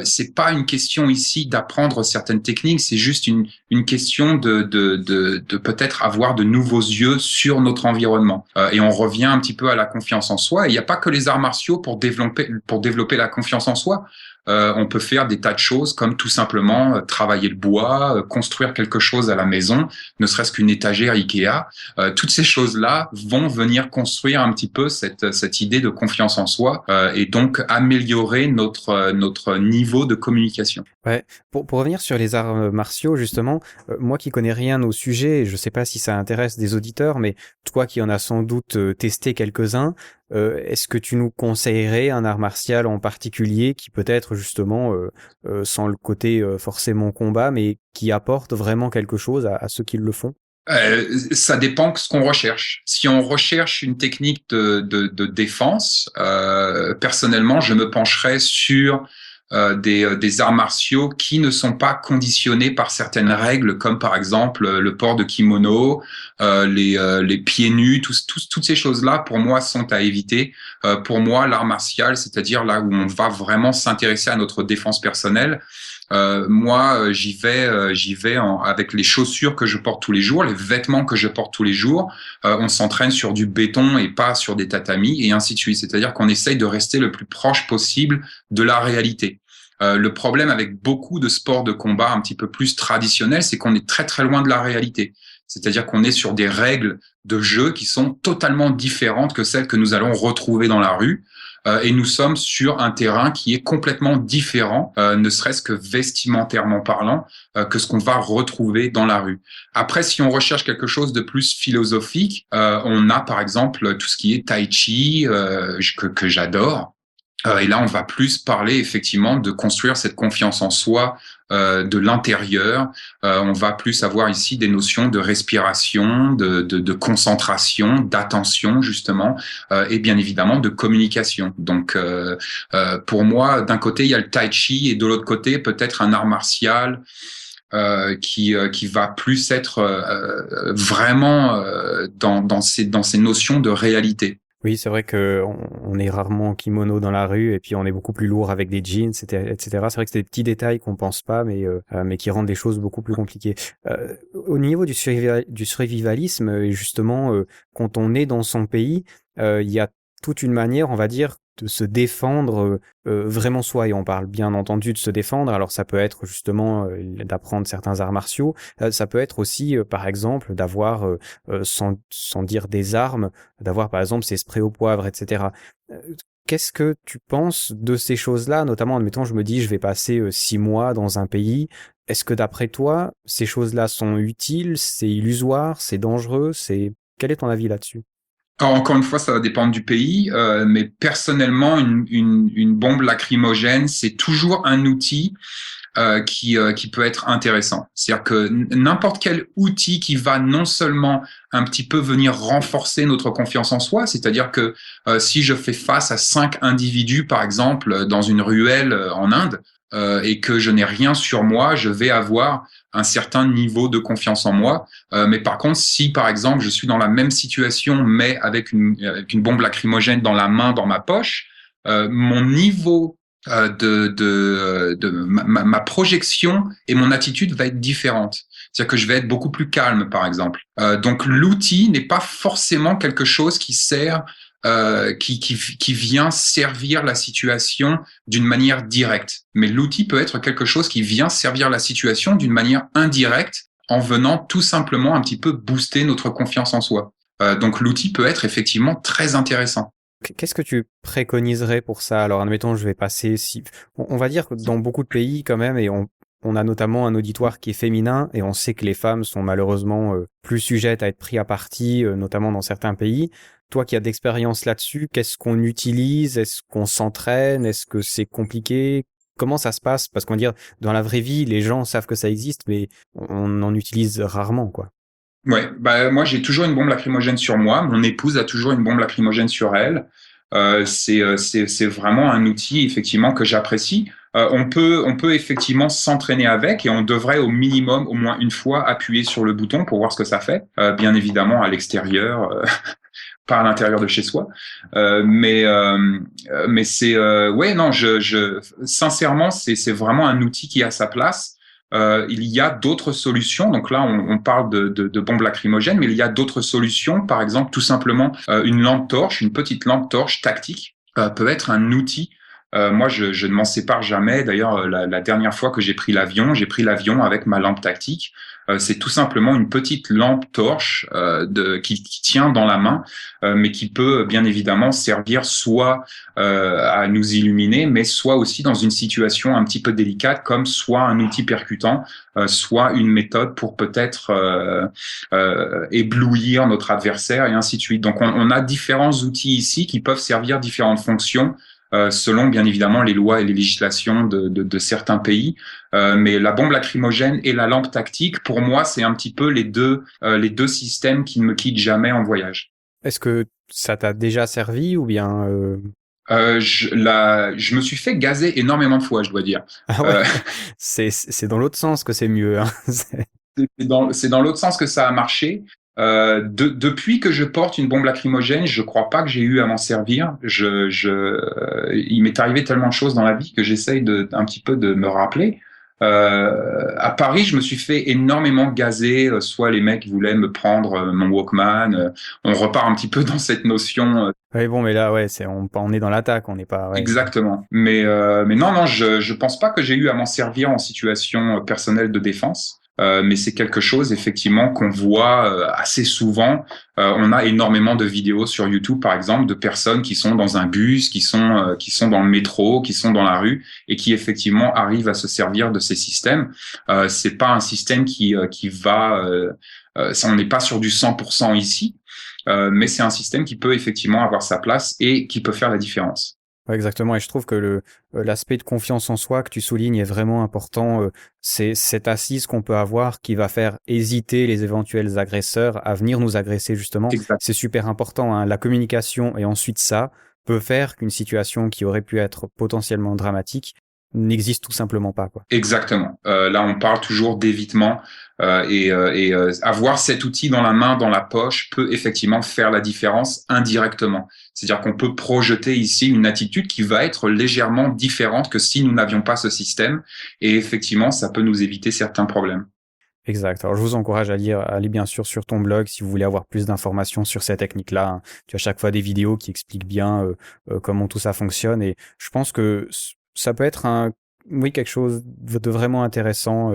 Speaker 5: c'est pas une question ici d'apprendre certaines techniques, c'est juste une question de peut-être avoir de nouveaux yeux sur notre environnement. Et on revient un petit peu à la confiance en soi. Et il n'y a pas que les arts martiaux pour développer la confiance en soi. On peut faire des tas de choses comme tout simplement travailler le bois, construire quelque chose à la maison, ne serait-ce qu'une étagère Ikea. Toutes ces choses-là vont venir construire un petit peu cette idée de confiance en soi et donc améliorer notre niveau de communication.
Speaker 1: Ouais, pour revenir sur les arts martiaux, justement, moi qui connais rien au sujet, je sais pas si ça intéresse des auditeurs, mais toi qui en as sans doute testé quelques-uns, est-ce que tu nous conseillerais un art martial en particulier qui peut-être justement, sans le côté forcément combat, mais qui apporte vraiment quelque chose à ceux qui le font?
Speaker 5: Ça dépend de ce qu'on recherche. Si on recherche une technique de défense, personnellement, je me pencherais sur des arts martiaux qui ne sont pas conditionnés par certaines règles, comme par exemple le port de kimono, les pieds nus, toutes ces choses-là, pour moi, sont à éviter. Pour moi, l'art martial, c'est-à-dire là où on va vraiment s'intéresser à notre défense personnelle, moi, j'y vais avec les chaussures que je porte tous les jours, les vêtements que je porte tous les jours. On s'entraîne sur du béton et pas sur des tatamis et ainsi de suite. C'est-à-dire qu'on essaye de rester le plus proche possible de la réalité. Le problème avec beaucoup de sports de combat un petit peu plus traditionnels, c'est qu'on est très très loin de la réalité. C'est-à-dire qu'on est sur des règles de jeu qui sont totalement différentes que celles que nous allons retrouver dans la rue. Et nous sommes sur un terrain qui est complètement différent, ne serait-ce que vestimentairement parlant, que ce qu'on va retrouver dans la rue. Après, si on recherche quelque chose de plus philosophique, on a par exemple tout ce qui est tai chi, que j'adore. Et là, on va plus parler effectivement de construire cette confiance en soi de l'intérieur. On va plus avoir ici des notions de respiration, de concentration, d'attention justement, et bien évidemment de communication. Donc, pour moi, d'un côté, il y a le tai chi et de l'autre côté, peut-être un art martial qui va plus être vraiment dans ces notions de réalité.
Speaker 1: Oui, c'est vrai que on est rarement en kimono dans la rue et puis on est beaucoup plus lourd avec des jeans, etc. C'est vrai que c'est des petits détails qu'on pense pas, mais qui rendent les choses beaucoup plus compliquées. Au niveau du survivalisme, justement, quand on est dans son pays, il y a toute une manière, on va dire, de se défendre vraiment soi. Et on parle bien entendu de se défendre. Alors ça peut être justement d'apprendre certains arts martiaux. Ça peut être aussi, par exemple, d'avoir, sans dire des armes, d'avoir par exemple ces sprays au poivre, etc. Qu'est-ce que tu penses de ces choses-là? Notamment, admettons, je me dis, je vais passer 6 mois dans un pays. Est-ce que d'après toi, ces choses-là sont utiles? C'est illusoire? C'est dangereux? Quel est ton avis là-dessus?
Speaker 5: Alors, encore une fois, ça va dépendre du pays, mais personnellement, une bombe lacrymogène, c'est toujours un outil qui peut être intéressant. C'est-à-dire que n'importe quel outil qui va non seulement un petit peu venir renforcer notre confiance en soi, c'est-à-dire que si je fais face à 5 individus, par exemple, dans une ruelle en Inde, et que je n'ai rien sur moi, je vais avoir un certain niveau de confiance en moi. Mais par contre, si par exemple je suis dans la même situation, mais avec une bombe lacrymogène dans la main, dans ma poche, mon niveau ma projection et mon attitude va être différente. C'est-à-dire que je vais être beaucoup plus calme, par exemple. Donc l'outil n'est pas forcément quelque chose qui sert qui vient servir la situation d'une manière directe. Mais l'outil peut être quelque chose qui vient servir la situation d'une manière indirecte en venant tout simplement un petit peu booster notre confiance en soi. Donc l'outil peut être effectivement très intéressant.
Speaker 1: Qu'est-ce que tu préconiserais pour ça? Alors, admettons, je vais passer on va dire que dans beaucoup de pays quand même, et on a notamment un auditoire qui est féminin, et on sait que les femmes sont malheureusement plus sujettes à être pris à partie, notamment dans certains pays. Toi qui as d'expérience là-dessus, qu'est-ce qu'on utilise? Est-ce qu'on s'entraîne? Est-ce que c'est compliqué? comment ça se passe? Parce qu'on va dire, dans la vraie vie, les gens savent que ça existe, mais on en utilise rarement, quoi.
Speaker 5: Ouais, bah moi j'ai toujours une bombe lacrymogène sur moi. Mon épouse a toujours une bombe lacrymogène sur elle. C'est vraiment un outil effectivement que j'apprécie. On peut effectivement s'entraîner avec et on devrait au minimum au moins une fois appuyer sur le bouton pour voir ce que ça fait. Bien évidemment à l'extérieur, pas à l'intérieur de chez soi. Mais c'est ouais non sincèrement c'est vraiment un outil qui a sa place. Il y a d'autres solutions. Donc là, on parle de bombes lacrymogènes, mais il y a d'autres solutions. Par exemple, tout simplement, une lampe torche, une petite lampe torche tactique peut être un outil. Moi, je ne m'en sépare jamais. D'ailleurs, la dernière fois que j'ai pris l'avion avec ma lampe tactique. C'est tout simplement une petite lampe torche qui tient dans la main, mais qui peut bien évidemment servir soit à nous illuminer, mais soit aussi dans une situation un petit peu délicate, comme soit un outil percutant, soit une méthode pour peut-être éblouir notre adversaire et ainsi de suite. Donc on a différents outils ici qui peuvent servir différentes fonctions. Selon bien évidemment les lois et les législations de certains pays, mais la bombe lacrymogène et la lampe tactique, pour moi, c'est un petit peu les deux systèmes qui ne me quittent jamais en voyage.
Speaker 1: Est-ce que ça t'a déjà servi ou bien
Speaker 5: Je me suis fait gazer énormément de fois, je dois dire.
Speaker 1: Ah ouais, c'est dans l'autre sens que c'est mieux, hein.
Speaker 5: C'est dans l'autre sens que ça a marché. Depuis que je porte une bombe lacrymogène, je crois pas que j'ai eu à m'en servir. Il m'est arrivé tellement de choses dans la vie que j'essaye un petit peu de me rappeler. À Paris, je me suis fait énormément gazer. Soit les mecs voulaient me prendre mon Walkman. On repart un petit peu dans cette notion.
Speaker 1: Oui, bon, mais là, ouais, on est dans l'attaque, on n'est pas. Ouais.
Speaker 5: Exactement. Mais non, je pense pas que j'ai eu à m'en servir en situation personnelle de défense. Mais c'est quelque chose effectivement qu'on voit assez souvent. On a énormément de vidéos sur YouTube, par exemple, de personnes qui sont dans un bus, qui sont dans le métro, qui sont dans la rue et qui effectivement arrivent à se servir de ces systèmes. C'est pas un système qui va. On n'est pas sur du 100% ici, mais c'est un système qui peut effectivement avoir sa place et qui peut faire la différence.
Speaker 1: Ouais, exactement, et je trouve que l'aspect de confiance en soi que tu soulignes est vraiment important. C'est cette assise qu'on peut avoir qui va faire hésiter les éventuels agresseurs à venir nous agresser, justement.
Speaker 5: Exact.
Speaker 1: C'est super important, hein. La communication et ensuite ça peut faire qu'une situation qui aurait pu être potentiellement dramatique n'existe tout simplement pas, quoi.
Speaker 5: Exactement. Là, on parle toujours d'évitement et avoir cet outil dans la main, dans la poche, peut effectivement faire la différence indirectement. C'est-à-dire qu'on peut projeter ici une attitude qui va être légèrement différente que si nous n'avions pas ce système. Et effectivement, ça peut nous éviter certains problèmes.
Speaker 1: Exact. Alors, je vous encourage à aller bien sûr sur ton blog si vous voulez avoir plus d'informations sur ces techniques-là, hein. Tu as chaque fois des vidéos qui expliquent bien comment tout ça fonctionne, et je pense que ça peut être quelque chose de vraiment intéressant,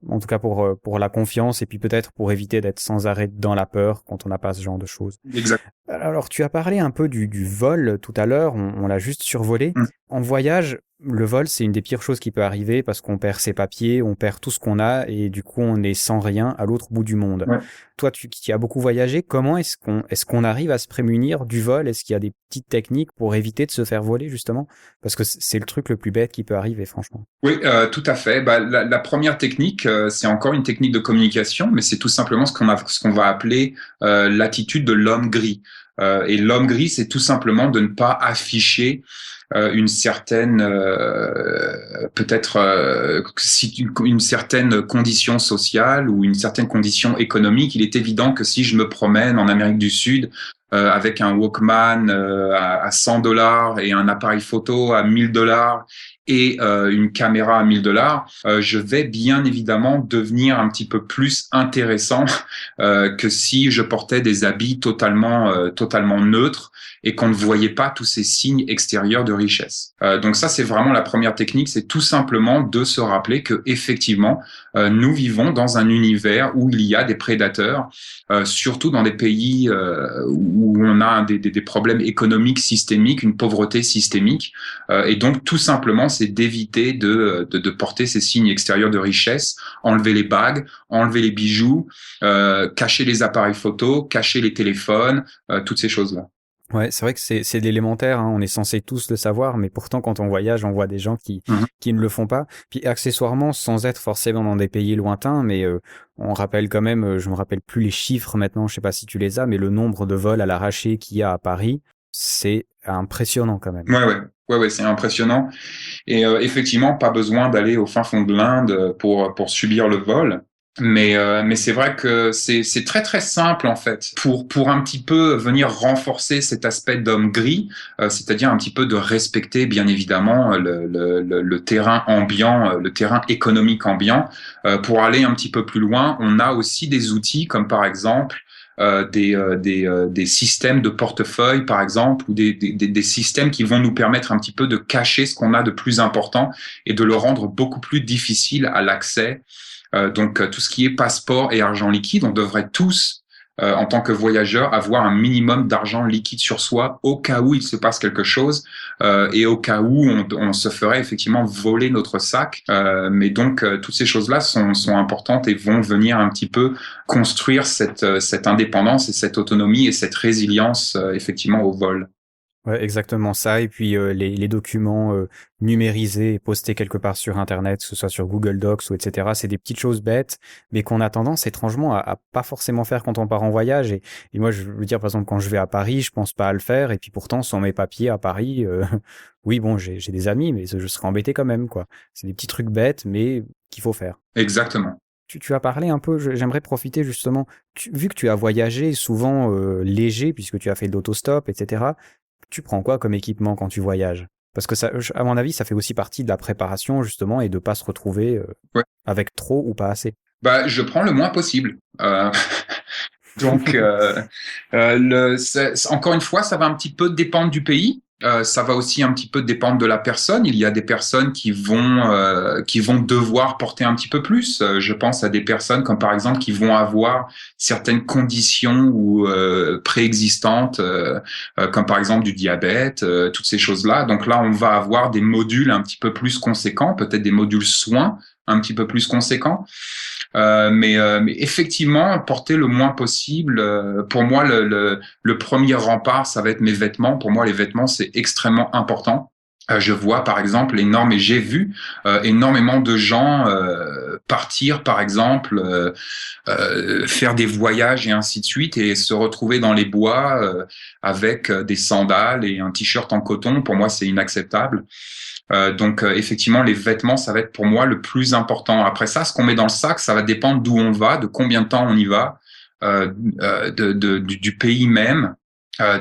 Speaker 1: en tout cas pour la confiance et puis peut-être pour éviter d'être sans arrêt dans la peur quand on n'a pas ce genre de choses.
Speaker 5: Exact.
Speaker 1: Alors, tu as parlé un peu du vol tout à l'heure, on l'a juste survolé. En voyage, le vol, c'est une des pires choses qui peut arriver parce qu'on perd ses papiers, on perd tout ce qu'on a et du coup, on est sans rien à l'autre bout du monde. Ouais. Toi, qui as beaucoup voyagé, comment est-ce qu'on arrive à se prémunir du vol? Est-ce qu'il y a des petites techniques pour éviter de se faire voler, justement? Parce que c'est le truc le plus bête qui peut arriver, franchement.
Speaker 5: Oui, tout à fait. La première technique, c'est encore une technique de communication, mais c'est tout simplement ce qu'on va appeler l'attitude de l'homme gris. Et l'homme gris, c'est tout simplement de ne pas afficher une certaine une certaine condition sociale ou une certaine condition économique. Il est évident que si je me promène en Amérique du Sud avec un Walkman à $100 et un appareil photo à $1000 et une caméra à $1000, je vais bien évidemment devenir un petit peu plus intéressant que si je portais des habits totalement neutres et qu'on ne voyait pas tous ces signes extérieurs de richesse. Donc ça, c'est vraiment la première technique, c'est tout simplement de se rappeler que effectivement, nous vivons dans un univers où il y a des prédateurs, surtout dans des pays où on a des problèmes économiques systémiques, une pauvreté systémique, et donc tout simplement, c'est d'éviter de porter ces signes extérieurs de richesse, enlever les bagues, enlever les bijoux, cacher les appareils photo, cacher les téléphones, toutes ces choses-là.
Speaker 1: Ouais, c'est vrai que c'est de l'élémentaire, hein. On est censé tous le savoir, mais pourtant quand on voyage, on voit des gens qui ne le font pas. Puis accessoirement, sans être forcément dans des pays lointains, mais on rappelle quand même, je me rappelle plus les chiffres maintenant, je sais pas si tu les as, mais le nombre de vols à l'arraché qu'il y a à Paris, c'est impressionnant quand même.
Speaker 5: Ouais, c'est impressionnant. Et effectivement, pas besoin d'aller au fin fond de l'Inde pour subir le vol. Mais c'est vrai que c'est très très simple en fait pour un petit peu venir renforcer cet aspect d'homme gris, c'est-à-dire un petit peu de respecter bien évidemment le terrain ambiant, le terrain économique ambiant. Pour aller un petit peu plus loin, on a aussi des outils comme par exemple des systèmes de portefeuille, par exemple, ou des systèmes qui vont nous permettre un petit peu de cacher ce qu'on a de plus important et de le rendre beaucoup plus difficile à l'accès. Donc, tout ce qui est passeport et argent liquide, on devrait tous, en tant que voyageurs, avoir un minimum d'argent liquide sur soi au cas où il se passe quelque chose et au cas où on se ferait effectivement voler notre sac. Mais donc, toutes ces choses-là sont importantes et vont venir un petit peu construire cette indépendance et cette autonomie et cette résilience effectivement au vol.
Speaker 1: Ouais, exactement ça. Et puis les documents numérisés et postés quelque part sur Internet, que ce soit sur Google Docs ou etc. C'est des petites choses bêtes, mais qu'on a tendance étrangement à pas forcément faire quand on part en voyage. Et moi, je veux dire, par exemple, quand je vais à Paris, je pense pas à le faire. Et puis pourtant, sans mes papiers à Paris, oui, bon, j'ai des amis, mais je serais embêté quand même, quoi. C'est des petits trucs bêtes, mais qu'il faut faire.
Speaker 5: Exactement.
Speaker 1: Tu as parlé un peu, j'aimerais profiter justement, vu que tu as voyagé souvent léger, puisque tu as fait de l'autostop, etc., tu prends quoi comme équipement quand tu voyages? Parce que ça, à mon avis, ça fait aussi partie de la préparation justement et de pas se retrouver
Speaker 5: Ouais.
Speaker 1: avec trop ou pas assez.
Speaker 5: Bah, je prends le moins possible. Donc, encore une fois, ça va un petit peu dépendre du pays. Ça va aussi un petit peu dépendre de la personne. Il y a des personnes qui vont devoir porter un petit peu plus. Je pense à des personnes comme par exemple qui vont avoir certaines conditions ou préexistantes, comme par exemple du diabète, toutes ces choses-là. Donc là, on va avoir des modules un petit peu plus conséquents, peut-être des modules soins un petit peu plus conséquents. Mais effectivement, porter le moins possible. Pour moi, le premier rempart, ça va être mes vêtements. Pour moi, les vêtements, c'est extrêmement important. Je vois, par exemple, et j'ai vu énormément de gens partir, par exemple, faire des voyages et ainsi de suite, et se retrouver dans les bois avec des sandales et un t-shirt en coton. Pour moi, c'est inacceptable. Donc effectivement, les vêtements, ça va être pour moi le plus important. Après ça, ce qu'on met dans le sac, ça va dépendre d'où on va, de combien de temps on y va, du pays même,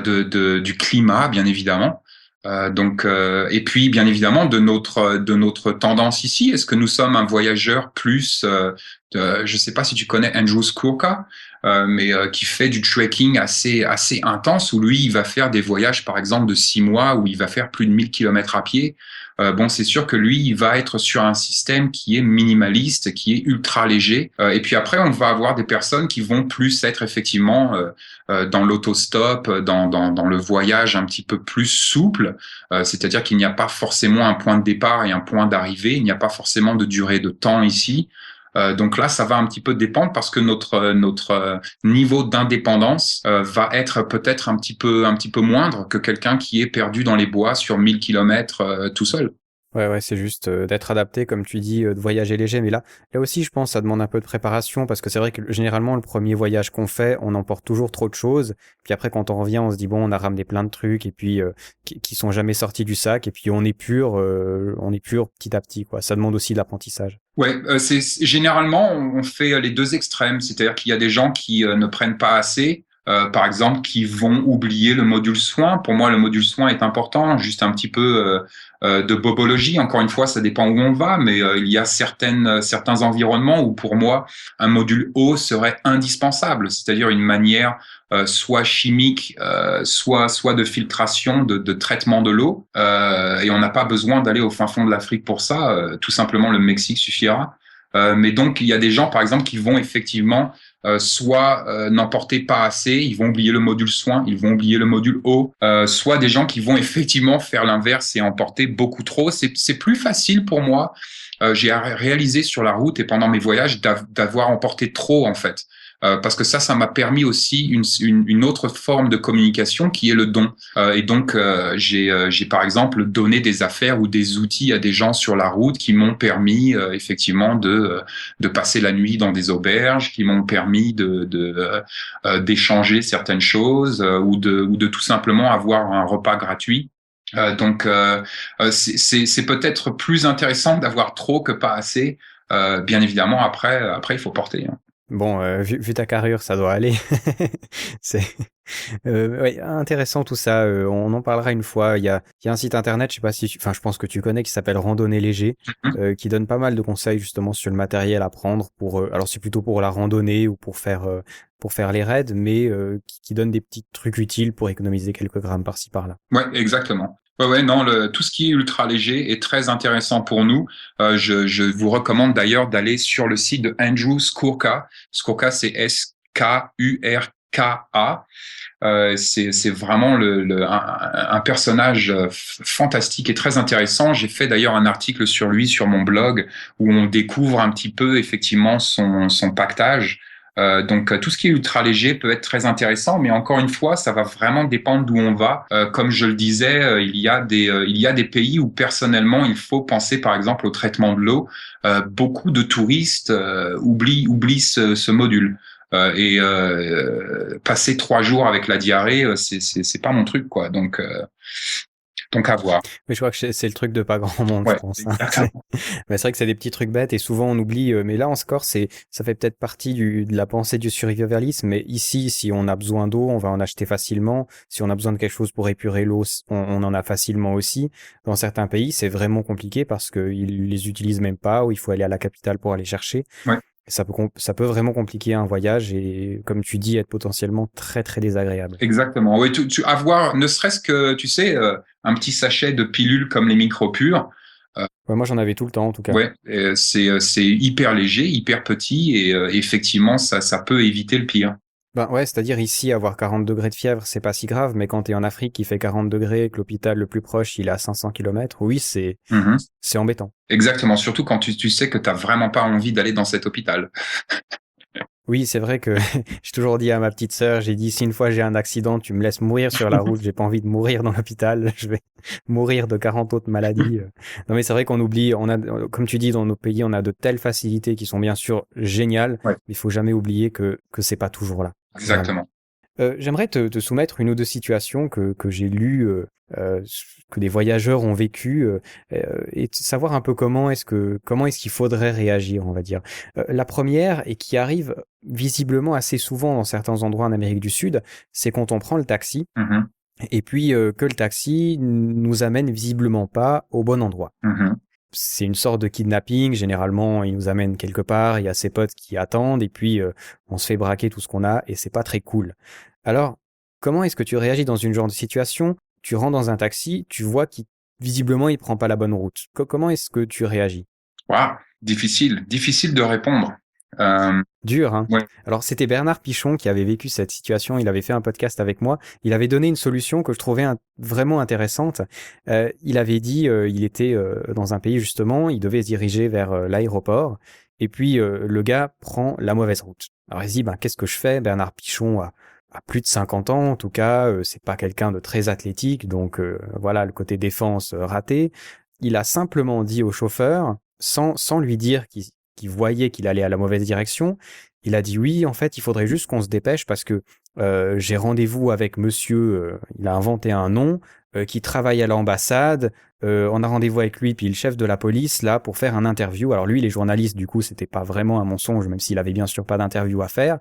Speaker 5: du climat, bien évidemment. Donc et puis bien évidemment de notre tendance ici. Est-ce que nous sommes un voyageur plus je sais pas si tu connais Andrew Skurka, mais qui fait du trekking assez intense, où lui il va faire des voyages par exemple de 6 mois où il va faire plus de 1000 kilomètres à pied. Bon, c'est sûr que lui, il va être sur un système qui est minimaliste, qui est ultra léger. Et puis après, on va avoir des personnes qui vont plus être effectivement dans l'autostop, dans le voyage un petit peu plus souple. C'est-à-dire qu'il n'y a pas forcément un point de départ et un point d'arrivée. Il n'y a pas forcément de durée de temps ici. Donc là, ça va un petit peu dépendre parce que notre niveau d'indépendance va être peut-être un petit peu moindre que quelqu'un qui est perdu dans les bois sur 1000 kilomètres tout seul.
Speaker 1: Ouais, c'est juste d'être adapté, comme tu dis, de voyager léger. Mais là aussi, je pense, ça demande un peu de préparation parce que c'est vrai que généralement, le premier voyage qu'on fait, on emporte toujours trop de choses. Puis après, quand on revient, on se dit bon, on a ramené plein de trucs et puis qui sont jamais sortis du sac. Et puis on est pur petit à petit, quoi. Ça demande aussi de l'apprentissage.
Speaker 5: Ouais, c'est généralement on fait les deux extrêmes, c'est-à-dire qu'il y a des gens qui ne prennent pas assez. Par exemple, qui vont oublier le module soin. Pour moi, le module soin est important, juste un petit peu de bobologie. Encore une fois, ça dépend où on va, mais il y a certains environnements où, pour moi, un module eau serait indispensable, c'est-à-dire une manière soit chimique, soit de filtration, de traitement de l'eau. Et on n'a pas besoin d'aller au fin fond de l'Afrique pour ça. Tout simplement, le Mexique suffira. Mais donc, il y a des gens, par exemple, qui vont effectivement soit n'en porter pas assez, ils vont oublier le module soin, ils vont oublier le module eau, soit des gens qui vont effectivement faire l'inverse et en porter beaucoup trop. C'est plus facile pour moi. J'ai réalisé sur la route et pendant mes voyages d'avoir emporté trop, en fait. parce que ça m'a permis aussi une autre forme de communication qui est le don. Et donc j'ai par exemple donné des affaires ou des outils à des gens sur la route qui m'ont permis effectivement de passer la nuit dans des auberges, qui m'ont permis d'échanger certaines choses ou de tout simplement avoir un repas gratuit. Donc c'est peut-être plus intéressant d'avoir trop que pas assez. Bien évidemment, après il faut porter. Hein.
Speaker 1: Bon, vu ta carrure, ça doit aller. C'est ouais, intéressant tout ça. On en parlera une fois. Il y a un site internet, je sais pas si, enfin, je pense que tu connais, qui s'appelle Randonnée Léger, qui donne pas mal de conseils justement sur le matériel à prendre pour. Alors c'est plutôt pour la randonnée ou pour faire les raids, mais qui donne des petits trucs utiles pour économiser quelques grammes par-ci par-là.
Speaker 5: Ouais, exactement. Ouais, non, tout ce qui est ultra léger est très intéressant pour nous. Je vous recommande d'ailleurs d'aller sur le site de Andrew Skurka. Skurka, c'est Skurka. C'est vraiment un personnage fantastique et très intéressant. J'ai fait d'ailleurs un article sur lui sur mon blog où on découvre un petit peu effectivement son pactage. Donc tout ce qui est ultra léger peut être très intéressant, mais encore une fois, ça va vraiment dépendre d'où on va. Comme je le disais, il y a des pays où personnellement il faut penser par exemple au traitement de l'eau. Beaucoup de touristes oublient ce module. Passer 3 jours avec la diarrhée, c'est pas mon truc quoi. Donc à voir.
Speaker 1: Mais je crois que c'est le truc de pas grand monde,
Speaker 5: Ouais,
Speaker 1: je pense. Mais c'est vrai que c'est des petits trucs bêtes et souvent on oublie. Mais là, en score, ça fait peut-être partie de la pensée du survivalisme. Mais ici, si on a besoin d'eau, on va en acheter facilement. Si on a besoin de quelque chose pour épurer l'eau, on en a facilement aussi. Dans certains pays, c'est vraiment compliqué parce qu'ils les utilisent même pas ou il faut aller à la capitale pour aller chercher.
Speaker 5: Ouais.
Speaker 1: Ça peut vraiment compliquer un voyage et, comme tu dis, être potentiellement très très désagréable.
Speaker 5: Exactement. Oui, avoir, ne serait-ce que, tu sais, un petit sachet de pilules comme les micropures.
Speaker 1: Ouais, moi, j'en avais tout le temps, en tout cas.
Speaker 5: Ouais, c'est hyper léger, hyper petit et effectivement, ça peut éviter le pire.
Speaker 1: Ben ouais, c'est-à-dire ici, avoir 40 degrés de fièvre, c'est pas si grave, mais quand t'es en Afrique, il fait 40 degrés et que l'hôpital le plus proche, il est à 500 km, oui, c'est embêtant.
Speaker 5: Exactement, surtout quand tu sais que t'as vraiment pas envie d'aller dans cet hôpital.
Speaker 1: Oui, c'est vrai que j'ai toujours dit à ma petite sœur, j'ai dit, si une fois j'ai un accident, tu me laisses mourir sur la route, j'ai pas envie de mourir dans l'hôpital, je vais mourir de 40 autres maladies. Non mais c'est vrai qu'on oublie, comme tu dis, dans nos pays, on a de telles facilités qui sont bien sûr géniales,
Speaker 5: Ouais.
Speaker 1: mais il faut jamais oublier que c'est pas toujours là.
Speaker 5: Exactement.
Speaker 1: J'aimerais te soumettre une ou deux situations que j'ai lues, que des voyageurs ont vécues, et savoir un peu comment est-ce qu'il faudrait réagir, on va dire. La première, et qui arrive visiblement assez souvent dans certains endroits en Amérique du Sud, c'est quand on prend le taxi, et puis que le taxi nous amène visiblement pas au bon endroit. C'est une sorte de kidnapping. Généralement, il nous amène quelque part, il y a ses potes qui attendent, et puis on se fait braquer tout ce qu'on a, et c'est pas très cool. Alors, comment est-ce que tu réagis dans une genre de situation? Tu rentres dans un taxi, tu vois qu'il visiblement il prend pas la bonne route. Comment est-ce que tu réagis?
Speaker 5: Waouh, difficile de répondre.
Speaker 1: Dur, hein.
Speaker 5: Ouais.
Speaker 1: Alors, c'était Bernard Pichon qui avait vécu cette situation. Il avait fait un podcast avec moi. Il avait donné une solution que je trouvais vraiment intéressante. Il avait dit, il était dans un pays justement, il devait se diriger vers l'aéroport. Et puis, le gars prend la mauvaise route. Alors, il se dit, qu'est-ce que je fais? Bernard Pichon a plus de 50 ans, en tout cas, c'est pas quelqu'un de très athlétique. Donc, voilà, le côté défense raté. Il a simplement dit au chauffeur, sans lui dire qu'il voyait qu'il allait à la mauvaise direction, il a dit oui, en fait, il faudrait juste qu'on se dépêche parce que j'ai rendez-vous avec monsieur, il a inventé un nom, qui travaille à l'ambassade, on a rendez-vous avec lui, puis le chef de la police, là, pour faire un interview. Alors lui, les journalistes, du coup, c'était pas vraiment un mensonge, même s'il avait bien sûr pas d'interview à faire.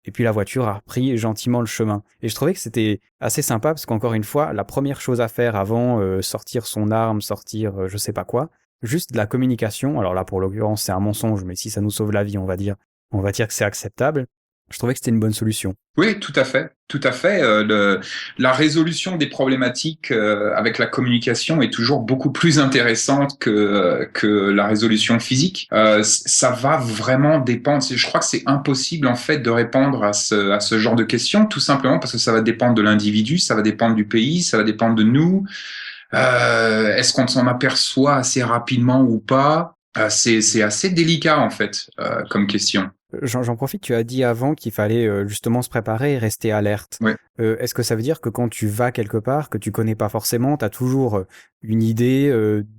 Speaker 1: Et puis la voiture a repris gentiment le chemin. Et je trouvais que c'était assez sympa parce qu'encore une fois, la première chose à faire avant sortir son arme, sortir je sais pas quoi, juste de la communication. Alors là, pour l'occurrence, c'est un mensonge, mais si ça nous sauve la vie, on va dire que c'est acceptable. Je trouvais que c'était une bonne solution.
Speaker 5: Oui, tout à fait. La résolution des problématiques avec la communication est toujours beaucoup plus intéressante que la résolution physique. Ça va vraiment dépendre. Je crois que c'est impossible en fait de répondre à ce genre de questions, tout simplement parce que ça va dépendre de l'individu, ça va dépendre du pays, ça va dépendre de nous. Est-ce qu'on s'en aperçoit assez rapidement ou pas? C'est assez délicat en fait comme question.
Speaker 1: j'en profite, tu as dit avant qu'il fallait justement se préparer et rester alerte.
Speaker 5: Ouais.
Speaker 1: Est-ce que ça veut dire que quand tu vas quelque part, que tu connais pas forcément, tu as toujours une idée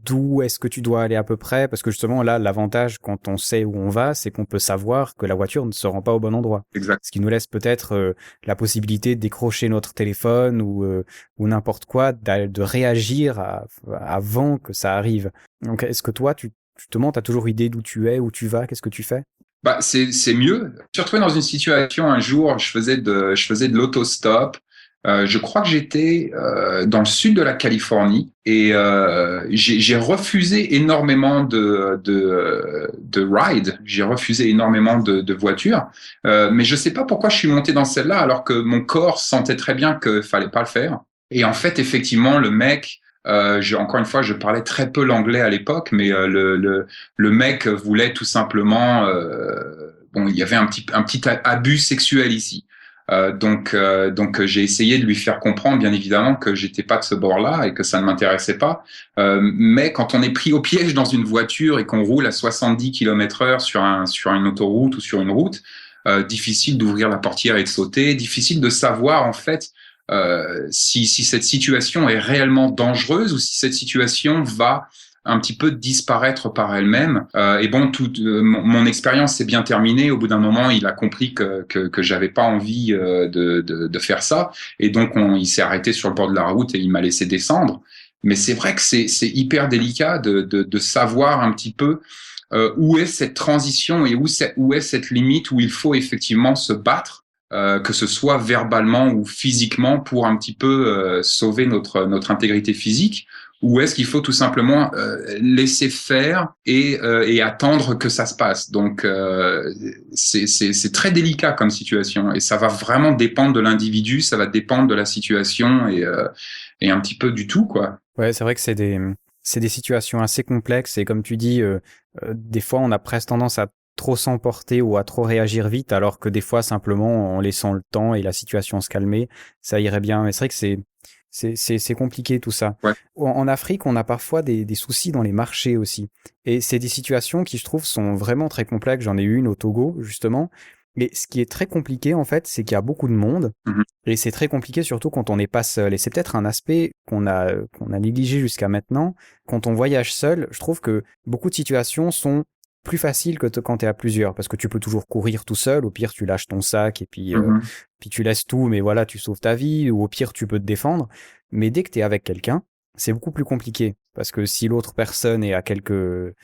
Speaker 1: d'où est-ce que tu dois aller à peu près? Parce que justement, là, l'avantage quand on sait où on va, c'est qu'on peut savoir que la voiture ne se rend pas au bon endroit.
Speaker 5: Exact.
Speaker 1: Ce qui nous laisse peut-être la possibilité de décrocher notre téléphone ou n'importe quoi, de réagir avant que ça arrive. Donc, est-ce que toi, justement, tu as toujours idée d'où tu es, où tu vas, qu'est-ce que tu fais?
Speaker 5: Bah, c'est mieux. Je me suis retrouvé dans une situation un jour, je faisais de l'autostop. Je crois que j'étais dans le sud de la Californie et j'ai refusé énormément de rides. J'ai refusé énormément de voitures, mais je sais pas pourquoi je suis monté dans celle-là alors que mon corps sentait très bien qu'il fallait pas le faire. Et en fait, effectivement, le mec, encore une fois, je parlais très peu l'anglais à l'époque, mais le mec voulait tout simplement, bon, il y avait un petit abus sexuel ici. Donc j'ai essayé de lui faire comprendre, bien évidemment, que j'étais pas de ce bord-là et que ça ne m'intéressait pas. Mais quand on est pris au piège dans une voiture et qu'on roule à 70 km/h sur une autoroute ou sur une route, difficile d'ouvrir la portière et de sauter, difficile de savoir en fait si cette situation est réellement dangereuse ou si cette situation va un petit peu disparaître par elle-même. Et bon, mon expérience s'est bien terminée. Au bout d'un moment, il a compris que j'avais pas envie de faire ça, et donc il s'est arrêté sur le bord de la route et il m'a laissé descendre. Mais c'est vrai que c'est hyper délicat de savoir un petit peu où est cette transition et où est cette limite où il faut effectivement se battre. Que ce soit verbalement ou physiquement pour un petit peu sauver notre intégrité physique, ou est-ce qu'il faut tout simplement laisser faire et attendre que ça se passe. Donc c'est très délicat comme situation et ça va vraiment dépendre de l'individu, ça va dépendre de la situation et un petit peu du tout, quoi.
Speaker 1: Ouais, c'est vrai que c'est des situations assez complexes et comme tu dis, des fois on a presque tendance à trop s'emporter ou à trop réagir vite, alors que des fois simplement en laissant le temps et la situation se calmer, ça irait bien. Mais c'est vrai que c'est compliqué tout ça.
Speaker 5: Ouais.
Speaker 1: En Afrique, on a parfois des soucis dans les marchés aussi, et c'est des situations qui je trouve sont vraiment très complexes. J'en ai eu une au Togo justement. Et ce qui est très compliqué en fait, c'est qu'il y a beaucoup de monde, et c'est très compliqué surtout quand on n'est pas seul. Et c'est peut-être un aspect qu'on a négligé jusqu'à maintenant. Quand on voyage seul, je trouve que beaucoup de situations sont plus facile que quand t'es à plusieurs, parce que tu peux toujours courir tout seul. Au pire, tu lâches ton sac et puis tu laisses tout, mais voilà, tu sauves ta vie. Ou au pire, tu peux te défendre. Mais dès que t'es avec quelqu'un, c'est beaucoup plus compliqué, parce que si l'autre personne est à quelques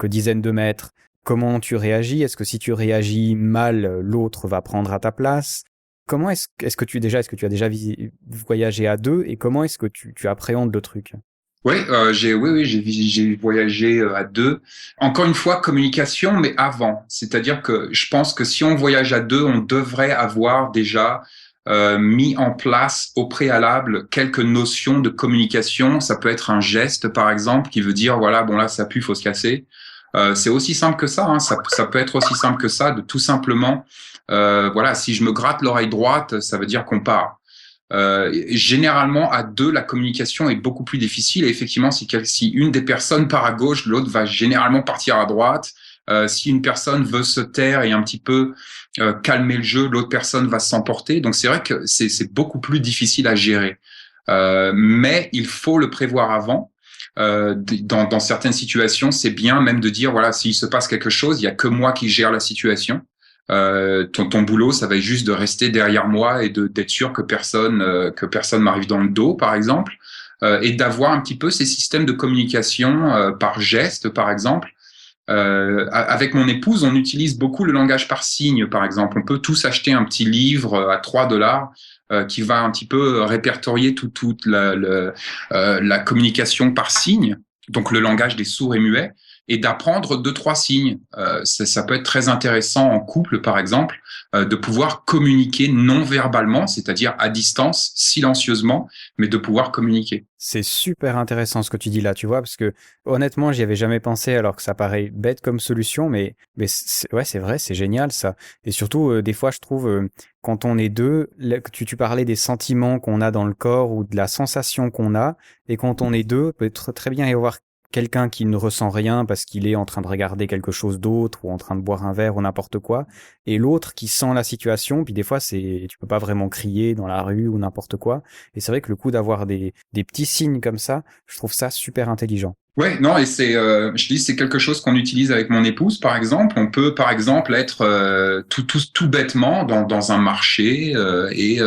Speaker 1: dizaines de mètres, comment tu réagis? Est-ce que si tu réagis mal, l'autre va prendre à ta place? Comment est-ce que tu as déjà voyagé à deux, et comment est-ce que tu appréhendes le truc?
Speaker 5: Oui, j'ai voyagé à deux. Encore une fois, communication, mais avant. C'est-à-dire que je pense que si on voyage à deux, on devrait avoir déjà mis en place au préalable quelques notions de communication. Ça peut être un geste, par exemple, qui veut dire voilà, bon là ça pue, faut se casser. C'est aussi simple que ça, hein. Ça peut être aussi simple que ça, de tout simplement voilà, si je me gratte l'oreille droite, ça veut dire qu'on part. Généralement, à deux, la communication est beaucoup plus difficile. Et effectivement, si une des personnes part à gauche, l'autre va généralement partir à droite. Si une personne veut se taire et un petit peu calmer le jeu, l'autre personne va s'emporter. Donc, c'est vrai que c'est beaucoup plus difficile à gérer. Mais il faut le prévoir avant. Dans certaines situations, c'est bien même de dire, voilà, s'il se passe quelque chose, il y a que moi qui gère la situation. Ton boulot, ça va être juste de rester derrière moi et d'être sûr que personne m'arrive dans le dos, par exemple, et d'avoir un petit peu ces systèmes de communication par geste, par exemple. Avec mon épouse, on utilise beaucoup le langage par signe, par exemple. On peut tous acheter un petit livre à $3 qui va un petit peu répertorier toute la communication par signe, donc le langage des sourds et muets, et d'apprendre 2-3 signes. Ça peut être très intéressant en couple, par exemple, de pouvoir communiquer non verbalement, c'est-à-dire à distance, silencieusement, mais de pouvoir communiquer.
Speaker 1: C'est super intéressant ce que tu dis là, tu vois, parce que honnêtement, j'y avais jamais pensé, alors que ça paraît bête comme solution, mais ouais, c'est vrai, c'est génial ça. Et surtout, des fois, je trouve, quand on est deux, tu parlais des sentiments qu'on a dans le corps ou de la sensation qu'on a, et quand on est deux, peut très bien y avoir quelqu'un qui ne ressent rien parce qu'il est en train de regarder quelque chose d'autre ou en train de boire un verre ou n'importe quoi, et l'autre qui sent la situation, puis des fois tu peux pas vraiment crier dans la rue ou n'importe quoi, et c'est vrai que le coup d'avoir des petits signes comme ça, je trouve ça super intelligent.
Speaker 5: Ouais, non, et c'est quelque chose qu'on utilise avec mon épouse, par exemple. On peut, par exemple, être tout bêtement dans un marché et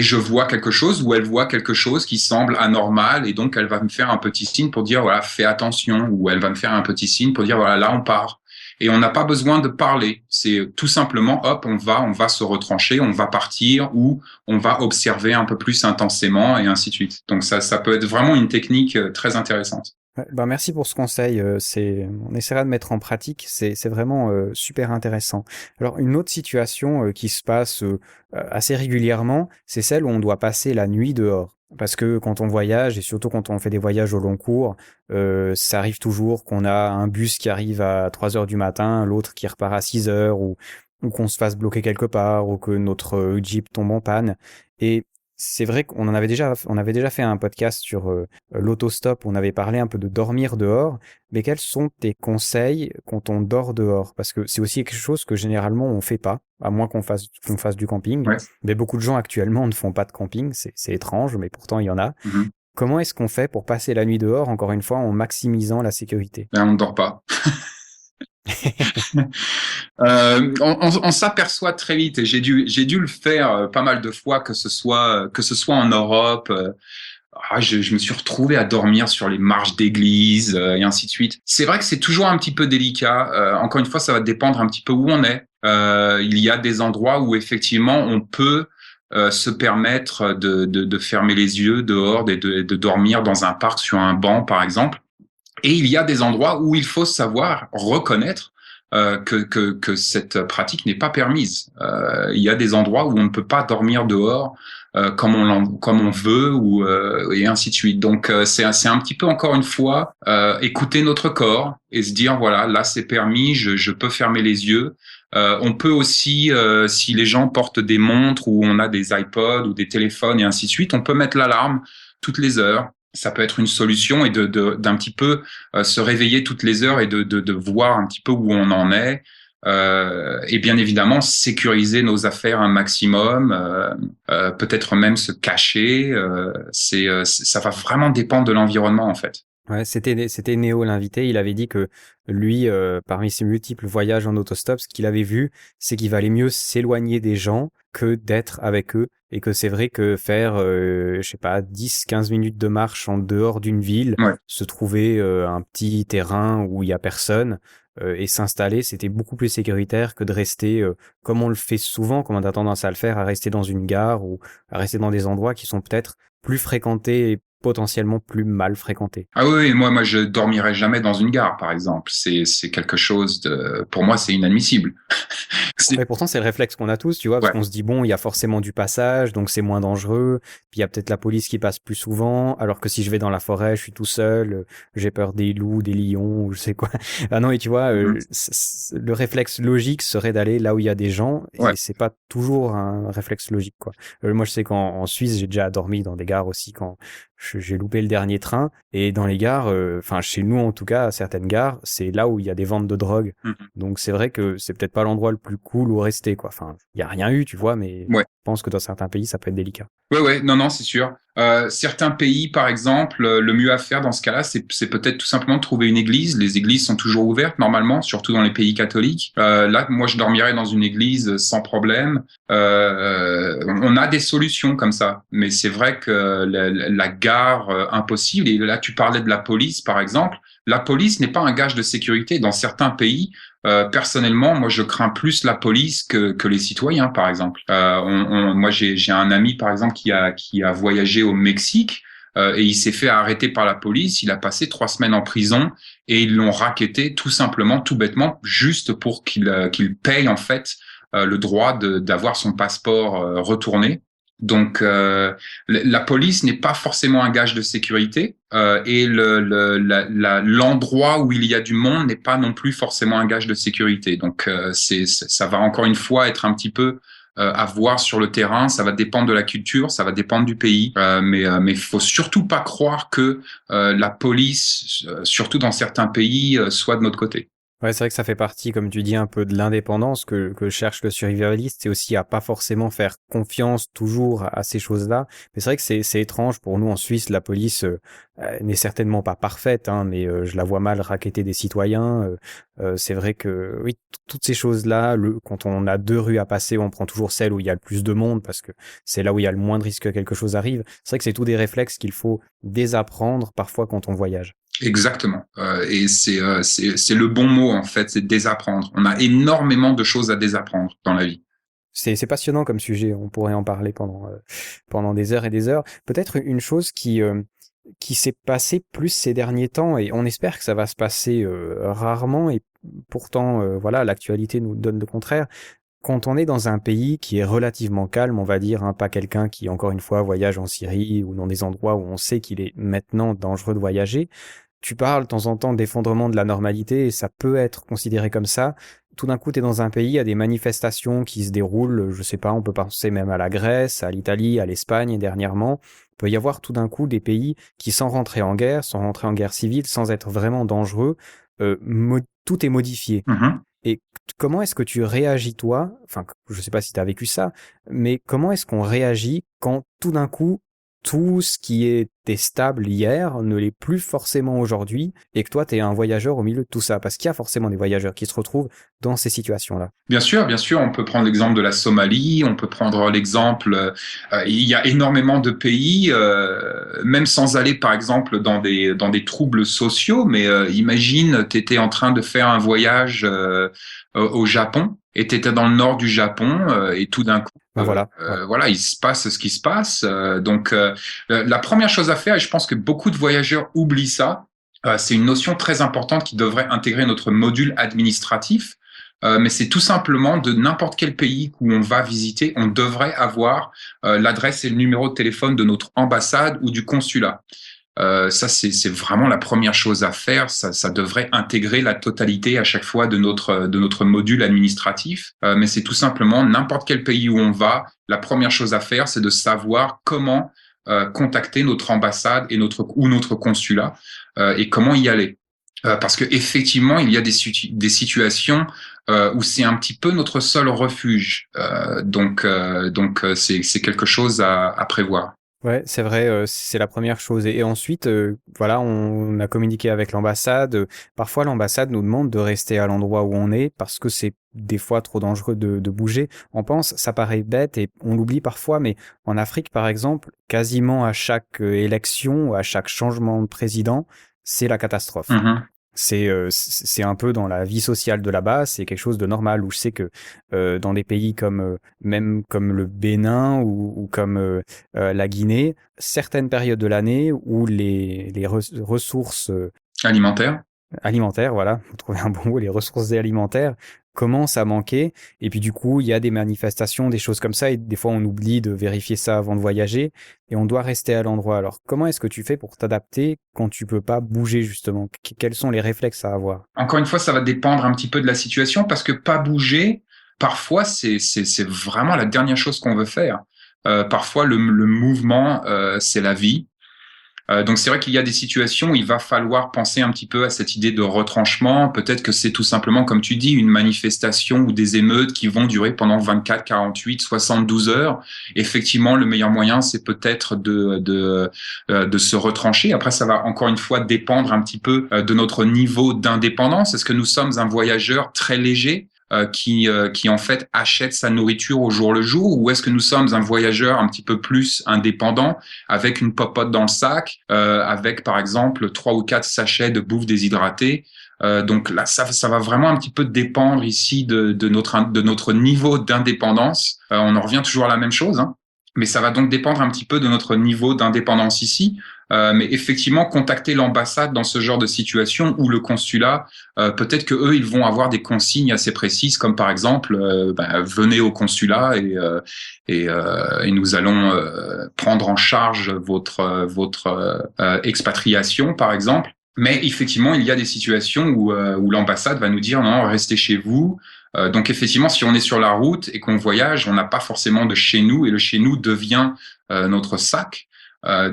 Speaker 5: je vois quelque chose ou elle voit quelque chose qui semble anormal et donc elle va me faire un petit signe pour dire voilà, fais attention, ou elle va me faire un petit signe pour dire voilà, là on part. Et on n'a pas besoin de parler. C'est tout simplement, hop, on va se retrancher, on va partir ou on va observer un peu plus intensément et ainsi de suite. Donc ça peut être vraiment une technique très intéressante.
Speaker 1: Ouais, ben merci pour ce conseil. On essaiera de mettre en pratique. C'est vraiment super intéressant. Alors une autre situation qui se passe assez régulièrement, c'est celle où on doit passer la nuit dehors. Parce que quand on voyage, et surtout quand on fait des voyages au long cours, ça arrive toujours qu'on a un bus qui arrive à 3 heures du matin, l'autre qui repart à 6 heures, ou qu'on se fasse bloquer quelque part, ou que notre Jeep tombe en panne. Et c'est vrai qu'on avait déjà fait un podcast sur l'autostop, on avait parlé un peu de dormir dehors, mais quels sont tes conseils quand on dort dehors? Parce que c'est aussi quelque chose que généralement on fait pas, à moins qu'on fasse du camping.
Speaker 5: Ouais.
Speaker 1: Mais beaucoup de gens actuellement ne font pas de camping, c'est étrange, mais pourtant il y en a.
Speaker 5: Mm-hmm.
Speaker 1: Comment est-ce qu'on fait pour passer la nuit dehors, encore une fois, en maximisant la sécurité?
Speaker 5: Ben, on ne dort pas. On s'aperçoit très vite, et j'ai dû le faire pas mal de fois, que ce soit en Europe. Je me suis retrouvé à dormir sur les marches d'église et ainsi de suite. C'est vrai que c'est toujours un petit peu délicat. Encore une fois, ça va dépendre un petit peu où on est. Il y a des endroits où effectivement on peut se permettre de fermer les yeux dehors et de dormir dans un parc sur un banc, par exemple. Et il y a des endroits où il faut savoir reconnaître que cette pratique n'est pas permise. Il y a des endroits où on ne peut pas dormir dehors comme on veut, et ainsi de suite. Donc c'est un petit peu, encore une fois, écouter notre corps et se dire voilà, là c'est permis, je peux fermer les yeux. On peut aussi, si les gens portent des montres ou on a des iPods ou des téléphones et ainsi de suite, on peut mettre l'alarme toutes les heures. Ça peut être une solution, et d'un petit peu se réveiller toutes les heures et de voir un petit peu où on en est. Et bien évidemment, sécuriser nos affaires un maximum, peut-être même se cacher. Ça va vraiment dépendre de l'environnement, en fait.
Speaker 1: Ouais, c'était Néo l'invité. Il avait dit que lui, parmi ses multiples voyages en autostop, ce qu'il avait vu, c'est qu'il valait mieux s'éloigner des gens que d'être avec eux, et que c'est vrai que faire, je sais pas, 10-15 minutes de marche en dehors d'une ville,
Speaker 5: Ouais.
Speaker 1: se trouver un petit terrain où il y a personne, et s'installer, c'était beaucoup plus sécuritaire que de rester, comme on le fait souvent, comme on a tendance à le faire, à rester dans une gare ou à rester dans des endroits qui sont peut-être plus fréquentés et potentiellement plus mal fréquentés.
Speaker 5: Ah oui, moi je dormirai jamais dans une gare, par exemple. C'est quelque chose pour moi, c'est inadmissible.
Speaker 1: Ouais, pourtant, c'est le réflexe qu'on a tous, tu vois, parce
Speaker 5: Ouais.
Speaker 1: qu'on se dit, bon, il y a forcément du passage, donc c'est moins dangereux, puis il y a peut-être la police qui passe plus souvent, alors que si je vais dans la forêt, je suis tout seul, j'ai peur des loups, des lions, ou je sais quoi. Ah non, et tu vois, le réflexe logique serait d'aller là où il y a des gens, et
Speaker 5: Ouais.
Speaker 1: c'est pas toujours un réflexe logique, quoi. Moi, je sais qu'en Suisse, j'ai déjà dormi dans des gares aussi quand j'ai loupé le dernier train, et dans les gares, enfin chez nous en tout cas, à certaines gares, c'est là où il y a des ventes de drogue. Donc c'est vrai que c'est peut-être pas l'endroit le plus cool où rester, quoi. Enfin, il y a rien eu, tu vois, mais
Speaker 5: Ouais.
Speaker 1: je pense que dans certains pays, ça peut être délicat.
Speaker 5: Ouais, non, c'est sûr. Certains pays, par exemple, le mieux à faire dans ce cas-là, c'est peut-être tout simplement de trouver une église. Les églises sont toujours ouvertes normalement, surtout dans les pays catholiques. Là, moi, je dormirais dans une église sans problème. On a des solutions comme ça, mais c'est vrai que la gare, impossible. Et là, tu parlais de la police, par exemple. La police n'est pas un gage de sécurité. Dans certains pays, personnellement, moi, je crains plus la police que les citoyens, par exemple. Moi, j'ai un ami, par exemple, qui a voyagé au Mexique et il s'est fait arrêter par la police. Il a passé 3 semaines en prison et ils l'ont racketté tout simplement, tout bêtement, juste pour qu'il paye en fait le droit d'avoir son passeport retourné. Donc, la police n'est pas forcément un gage de sécurité et l'endroit où il y a du monde n'est pas non plus forcément un gage de sécurité. Donc, ça va encore une fois être un petit peu à voir sur le terrain. Ça va dépendre de la culture, ça va dépendre du pays, mais faut surtout pas croire que la police, surtout dans certains pays, soit de notre côté.
Speaker 1: Ouais, c'est vrai que ça fait partie, comme tu dis, un peu de l'indépendance que cherche le survivaliste, et aussi à pas forcément faire confiance toujours à ces choses-là. Mais c'est vrai que c'est étrange pour nous en Suisse. La police n'est certainement pas parfaite, hein, mais je la vois mal racketter des citoyens. C'est vrai que oui, toutes ces choses-là, quand on a 2 rues à passer, on prend toujours celle où il y a le plus de monde parce que c'est là où il y a le moins de risque que quelque chose arrive. C'est vrai que c'est tous des réflexes qu'il faut désapprendre parfois quand on voyage.
Speaker 5: Exactement. Et c'est le bon mot en fait, c'est désapprendre. On a énormément de choses à désapprendre dans la vie.
Speaker 1: C'est passionnant comme sujet, on pourrait en parler pendant des heures et des heures. Peut-être une chose qui s'est passée plus ces derniers temps, et on espère que ça va se passer rarement, et pourtant voilà, l'actualité nous donne le contraire. Quand on est dans un pays qui est relativement calme, on va dire, hein, pas quelqu'un qui, encore une fois, voyage en Syrie ou dans des endroits où on sait qu'il est maintenant dangereux de voyager, tu parles de temps en temps d'effondrement de la normalité, et ça peut être considéré comme ça. Tout d'un coup, tu es dans un pays, il y a des manifestations qui se déroulent, je sais pas, on peut penser même à la Grèce, à l'Italie, à l'Espagne dernièrement. Il peut y avoir tout d'un coup des pays qui, sans rentrer en guerre, sans rentrer en guerre civile, sans être vraiment dangereux, tout est modifié.
Speaker 5: Mm-hmm.
Speaker 1: Et comment est-ce que tu réagis, toi? Enfin, je sais pas si tu as vécu ça, mais comment est-ce qu'on réagit quand tout d'un coup, tout ce qui était stable hier ne l'est plus forcément aujourd'hui, et que toi, tu es un voyageur au milieu de tout ça? Parce qu'il y a forcément des voyageurs qui se retrouvent dans ces situations-là.
Speaker 5: Bien sûr, on peut prendre l'exemple de la Somalie, on peut prendre l'exemple, il y a énormément de pays, même sans aller par exemple dans des troubles sociaux, mais imagine, tu étais en train de faire un voyage au Japon, et tu étais dans le nord du Japon, et tout d'un coup,
Speaker 1: Voilà.
Speaker 5: voilà, il se passe ce qui se passe. Donc, la première chose à faire, et je pense que beaucoup de voyageurs oublient ça, c'est une notion très importante qui devrait intégrer notre module administratif. Mais c'est tout simplement de n'importe quel pays où on va visiter, on devrait avoir l'adresse et le numéro de téléphone de notre ambassade ou du consulat. Ça, c'est vraiment la première chose à faire. Ça devrait intégrer la totalité à chaque fois de notre module administratif. Mais c'est tout simplement n'importe quel pays où on va, la première chose à faire, c'est de savoir comment contacter notre ambassade et notre consulat et comment y aller. Parce que effectivement, il y a des situations où c'est un petit peu notre seul refuge. Donc c'est quelque chose à prévoir.
Speaker 1: Ouais, c'est vrai, c'est la première chose. Et ensuite, voilà, on a communiqué avec l'ambassade. Parfois, l'ambassade nous demande de rester à l'endroit où on est parce que c'est des fois trop dangereux de bouger. On pense, ça paraît bête et on l'oublie parfois, mais en Afrique, par exemple, quasiment à chaque élection, à chaque changement de président, c'est la catastrophe.
Speaker 5: Mm-hmm.
Speaker 1: C'est un peu dans la vie sociale de là-bas, c'est quelque chose de normal, où je sais que dans des pays même comme le Bénin ou comme la Guinée, certaines périodes de l'année où les ressources alimentaires, voilà, vous trouvez un bon mot, les ressources alimentaires commencent à manquer, et puis du coup il y a des manifestations, des choses comme ça, et des fois on oublie de vérifier ça avant de voyager, et on doit rester à l'endroit. Alors comment est-ce que tu fais pour t'adapter quand tu peux pas bouger justement? Quels sont les réflexes à avoir?
Speaker 5: Encore une fois, ça va dépendre un petit peu de la situation, parce que pas bouger, parfois c'est vraiment la dernière chose qu'on veut faire. Parfois le mouvement, c'est la vie. Donc c'est vrai qu'il y a des situations où il va falloir penser un petit peu à cette idée de retranchement. Peut-être que c'est tout simplement, comme tu dis, une manifestation ou des émeutes qui vont durer pendant 24, 48, 72 heures. Effectivement, le meilleur moyen, c'est peut-être de se retrancher. Après, ça va encore une fois dépendre un petit peu de notre niveau d'indépendance. Est-ce que nous sommes un voyageur très léger qui en fait achète sa nourriture au jour le jour, ou est-ce que nous sommes un voyageur un petit peu plus indépendant avec une popote dans le sac, avec par exemple 3 ou 4 sachets de bouffe déshydratée. Donc là, ça va vraiment un petit peu dépendre ici de notre niveau d'indépendance. On en revient toujours à la même chose, hein, mais ça va donc dépendre un petit peu de notre niveau d'indépendance ici. Mais effectivement, contacter l'ambassade dans ce genre de situation, ou le consulat, peut-être que eux, ils vont avoir des consignes assez précises, comme par exemple, venez au consulat et nous allons prendre en charge votre expatriation, par exemple. Mais effectivement, il y a des situations où l'ambassade va nous dire non, restez chez vous. Donc effectivement, si on est sur la route et qu'on voyage, on n'a pas forcément de chez nous et le chez nous devient notre sac.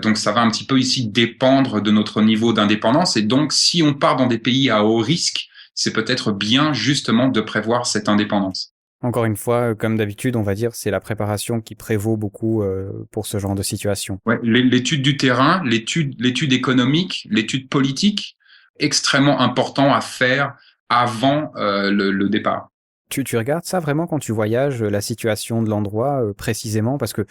Speaker 5: Donc ça va un petit peu ici dépendre de notre niveau d'indépendance. Et donc si on part dans des pays à haut risque, c'est peut-être bien justement de prévoir cette indépendance.
Speaker 1: Encore une fois, comme d'habitude, on va dire, c'est la préparation qui prévaut beaucoup pour ce genre de situation.
Speaker 5: Ouais, l'étude du terrain, l'étude économique, l'étude politique, extrêmement important à faire avant le départ.
Speaker 1: Tu regardes ça vraiment quand tu voyages, la situation de l'endroit précisément, parce que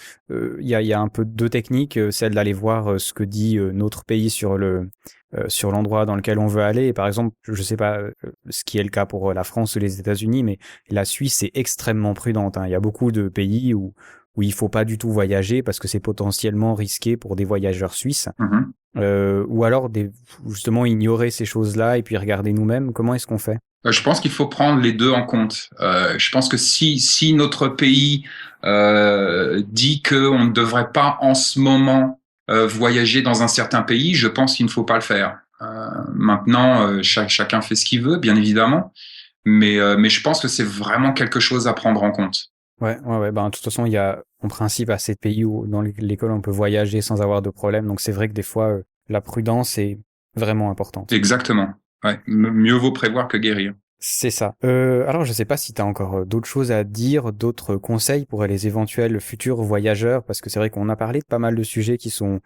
Speaker 1: y a un peu deux techniques, celle d'aller voir ce que dit notre pays sur l'endroit dans lequel on veut aller. Et par exemple, je sais pas ce qui est le cas pour la France ou les États-Unis, mais la Suisse est extrêmement prudente, hein. Il y a beaucoup de pays où il faut pas du tout voyager parce que c'est potentiellement risqué pour des voyageurs suisses. Ou alors justement ignorer ces choses-là et puis regarder nous-mêmes. Comment est-ce qu'on fait?
Speaker 5: Je pense qu'il faut prendre les deux en compte. Je pense que si notre pays dit qu'on ne devrait pas en ce moment voyager dans un certain pays, je pense qu'il ne faut pas le faire. Maintenant, chacun fait ce qu'il veut, bien évidemment, mais je pense que c'est vraiment quelque chose à prendre en compte.
Speaker 1: Ouais. Ben, de toute façon, il y a en principe assez de pays où dans lesquels on peut voyager sans avoir de problème. Donc c'est vrai que des fois, la prudence est vraiment importante.
Speaker 5: Exactement. Ouais. Mieux vaut prévoir que guérir.
Speaker 1: C'est ça. Alors, je sais pas si tu as encore d'autres choses à dire, d'autres conseils pour les éventuels futurs voyageurs, parce que c'est vrai qu'on a parlé de pas mal de sujets qui sont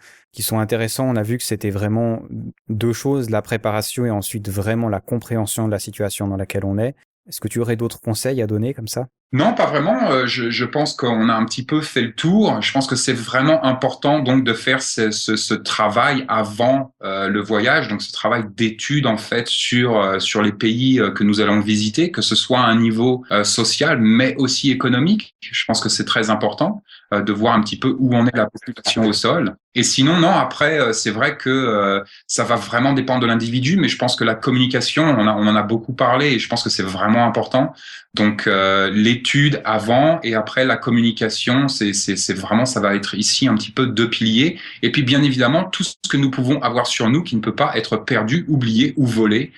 Speaker 1: intéressants. On a vu que c'était vraiment deux choses, la préparation et ensuite vraiment la compréhension de la situation dans laquelle on est. Est-ce que tu aurais d'autres conseils à donner comme ça?
Speaker 5: Non, pas vraiment. Je pense qu'on a un petit peu fait le tour. Je pense que c'est vraiment important donc de faire ce travail avant le voyage, donc ce travail d'étude en fait sur les pays que nous allons visiter, que ce soit à un niveau social mais aussi économique. Je pense que c'est très important de voir un petit peu où en est la population au sol. Et sinon, non, après, c'est vrai que ça va vraiment dépendre de l'individu, mais je pense que la communication, on en a beaucoup parlé et je pense que c'est vraiment important. Donc l'étude avant et après la communication, c'est vraiment, ça va être ici un petit peu deux piliers. Et puis bien évidemment tout ce que nous pouvons avoir sur nous qui ne peut pas être perdu, oublié ou volé,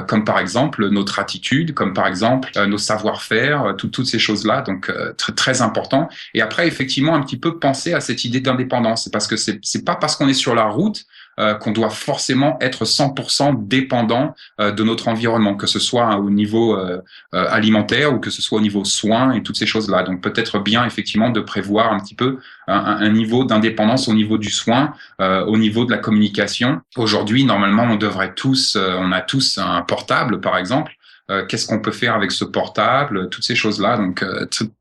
Speaker 5: comme par exemple notre attitude, comme par exemple nos savoir-faire, toutes ces choses-là. Donc très très important. Et après effectivement un petit peu penser à cette idée d'indépendance. C'est parce que c'est pas parce qu'on est sur la route qu'on doit forcément être 100% dépendant de notre environnement, que ce soit au niveau alimentaire ou que ce soit au niveau soins et toutes ces choses-là. Donc peut-être bien effectivement de prévoir un petit peu un niveau d'indépendance au niveau du soin, au niveau de la communication. Aujourd'hui, normalement, on a tous un portable, par exemple. Qu'est-ce qu'on peut faire avec ce portable, toutes ces choses-là. Donc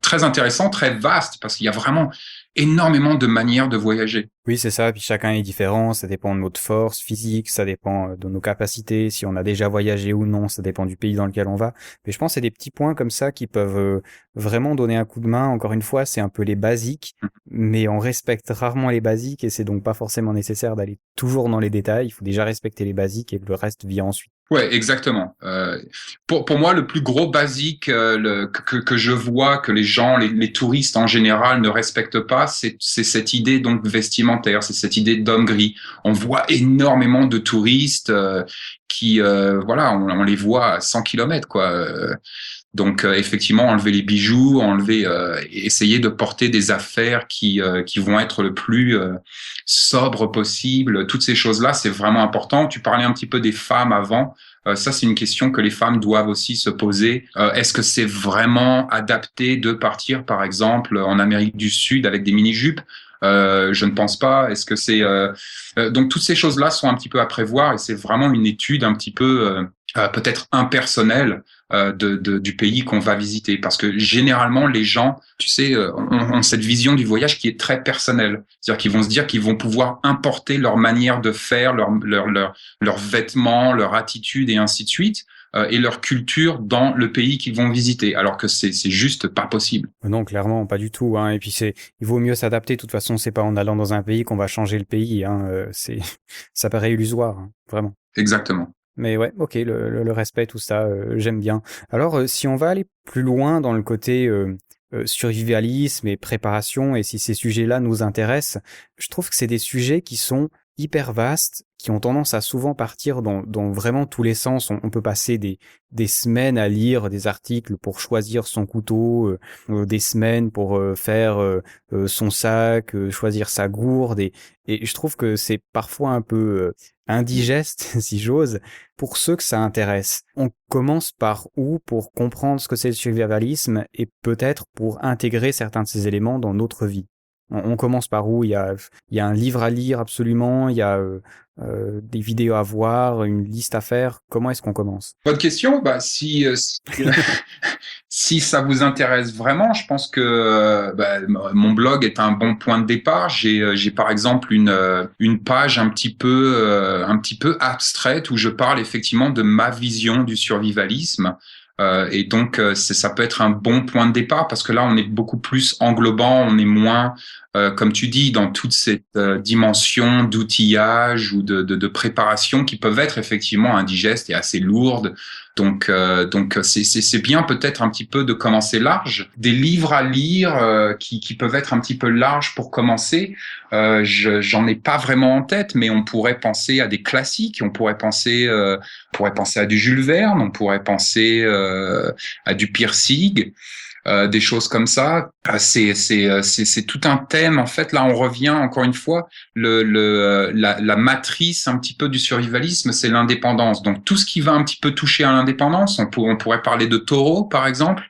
Speaker 5: très intéressant, très vaste, parce qu'il y a vraiment énormément de manières de voyager.
Speaker 1: Oui, c'est ça. Puis chacun est différent. Ça dépend de notre force physique, ça dépend de nos capacités, si on a déjà voyagé ou non. Ça dépend du pays dans lequel on va. Mais je pense que c'est des petits points comme ça qui peuvent vraiment donner un coup de main. Encore une fois, c'est un peu les basiques, mais on respecte rarement les basiques et c'est donc pas forcément nécessaire d'aller toujours dans les détails. Il faut déjà respecter les basiques et le reste vient ensuite.
Speaker 5: Ouais, exactement. Pour moi, le plus gros basique que je vois que les gens, les touristes en général ne respectent pas, c'est cette idée donc vestimentaire, c'est cette idée d'homme gris. On voit énormément de touristes qui, voilà, on les voit à 100 kilomètres, quoi. Donc effectivement, enlever les bijoux, essayer de porter des affaires qui vont être le plus sobre possible. Toutes ces choses-là, c'est vraiment important. Tu parlais un petit peu des femmes avant. Ça, c'est une question que les femmes doivent aussi se poser. Est-ce que c'est vraiment adapté de partir, par exemple, en Amérique du Sud avec des mini-jupes? Je ne pense pas. Est-ce que c'est donc toutes ces choses-là sont un petit peu à prévoir et c'est vraiment une étude un petit peu peut-être impersonnelle du pays qu'on va visiter, parce que généralement les gens, tu sais, ont cette vision du voyage qui est très personnelle, c'est-à-dire qu'ils vont se dire qu'ils vont pouvoir importer leur manière de faire, leurs vêtements, leur attitude et ainsi de suite. Et leur culture dans le pays qu'ils vont visiter, alors que c'est juste pas possible.
Speaker 1: Non, clairement, pas du tout, hein. Et puis il vaut mieux s'adapter. De toute façon, c'est pas en allant dans un pays qu'on va changer le pays, hein. Ça paraît illusoire, hein, vraiment.
Speaker 5: Exactement.
Speaker 1: Mais ouais, ok, le respect, tout ça, j'aime bien. Alors, si on va aller plus loin dans le côté survivalisme et préparation, et si ces sujets-là nous intéressent, je trouve que c'est des sujets qui sont hyper vastes, qui ont tendance à souvent partir dans vraiment tous les sens. On peut passer des semaines à lire des articles pour choisir son couteau, des semaines pour faire son sac, choisir sa gourde, et je trouve que c'est parfois un peu indigeste, si j'ose, pour ceux que ça intéresse. On commence par où pour comprendre ce que c'est le survivalisme et peut-être pour intégrer certains de ces éléments dans notre vie? On commence par où? Il y a un livre à lire absolument, il y a des vidéos à voir, une liste à faire. Comment est-ce qu'on commence?
Speaker 5: Bonne question. Si ça vous intéresse vraiment, je pense que mon blog est un bon point de départ. J'ai par exemple une page un petit peu abstraite où je parle effectivement de ma vision du survivalisme. Et donc ça peut être un bon point de départ parce que là on est beaucoup plus englobant, on est moins comme tu dis dans toute cette dimension d'outillage ou de préparation qui peuvent être effectivement indigestes et assez lourdes. Donc c'est bien peut-être un petit peu de commencer large. Des livres à lire qui peuvent être un petit peu larges pour commencer. J'en ai pas vraiment en tête, mais on pourrait penser à des classiques. On pourrait penser à du Jules Verne. On pourrait penser à du Pirsig. Des choses comme ça. C'est tout un thème. En fait, là, on revient encore une fois. La matrice un petit peu du survivalisme, c'est l'indépendance. Donc, tout ce qui va un petit peu toucher à l'indépendance, on pourrait parler de Thoreau, par exemple.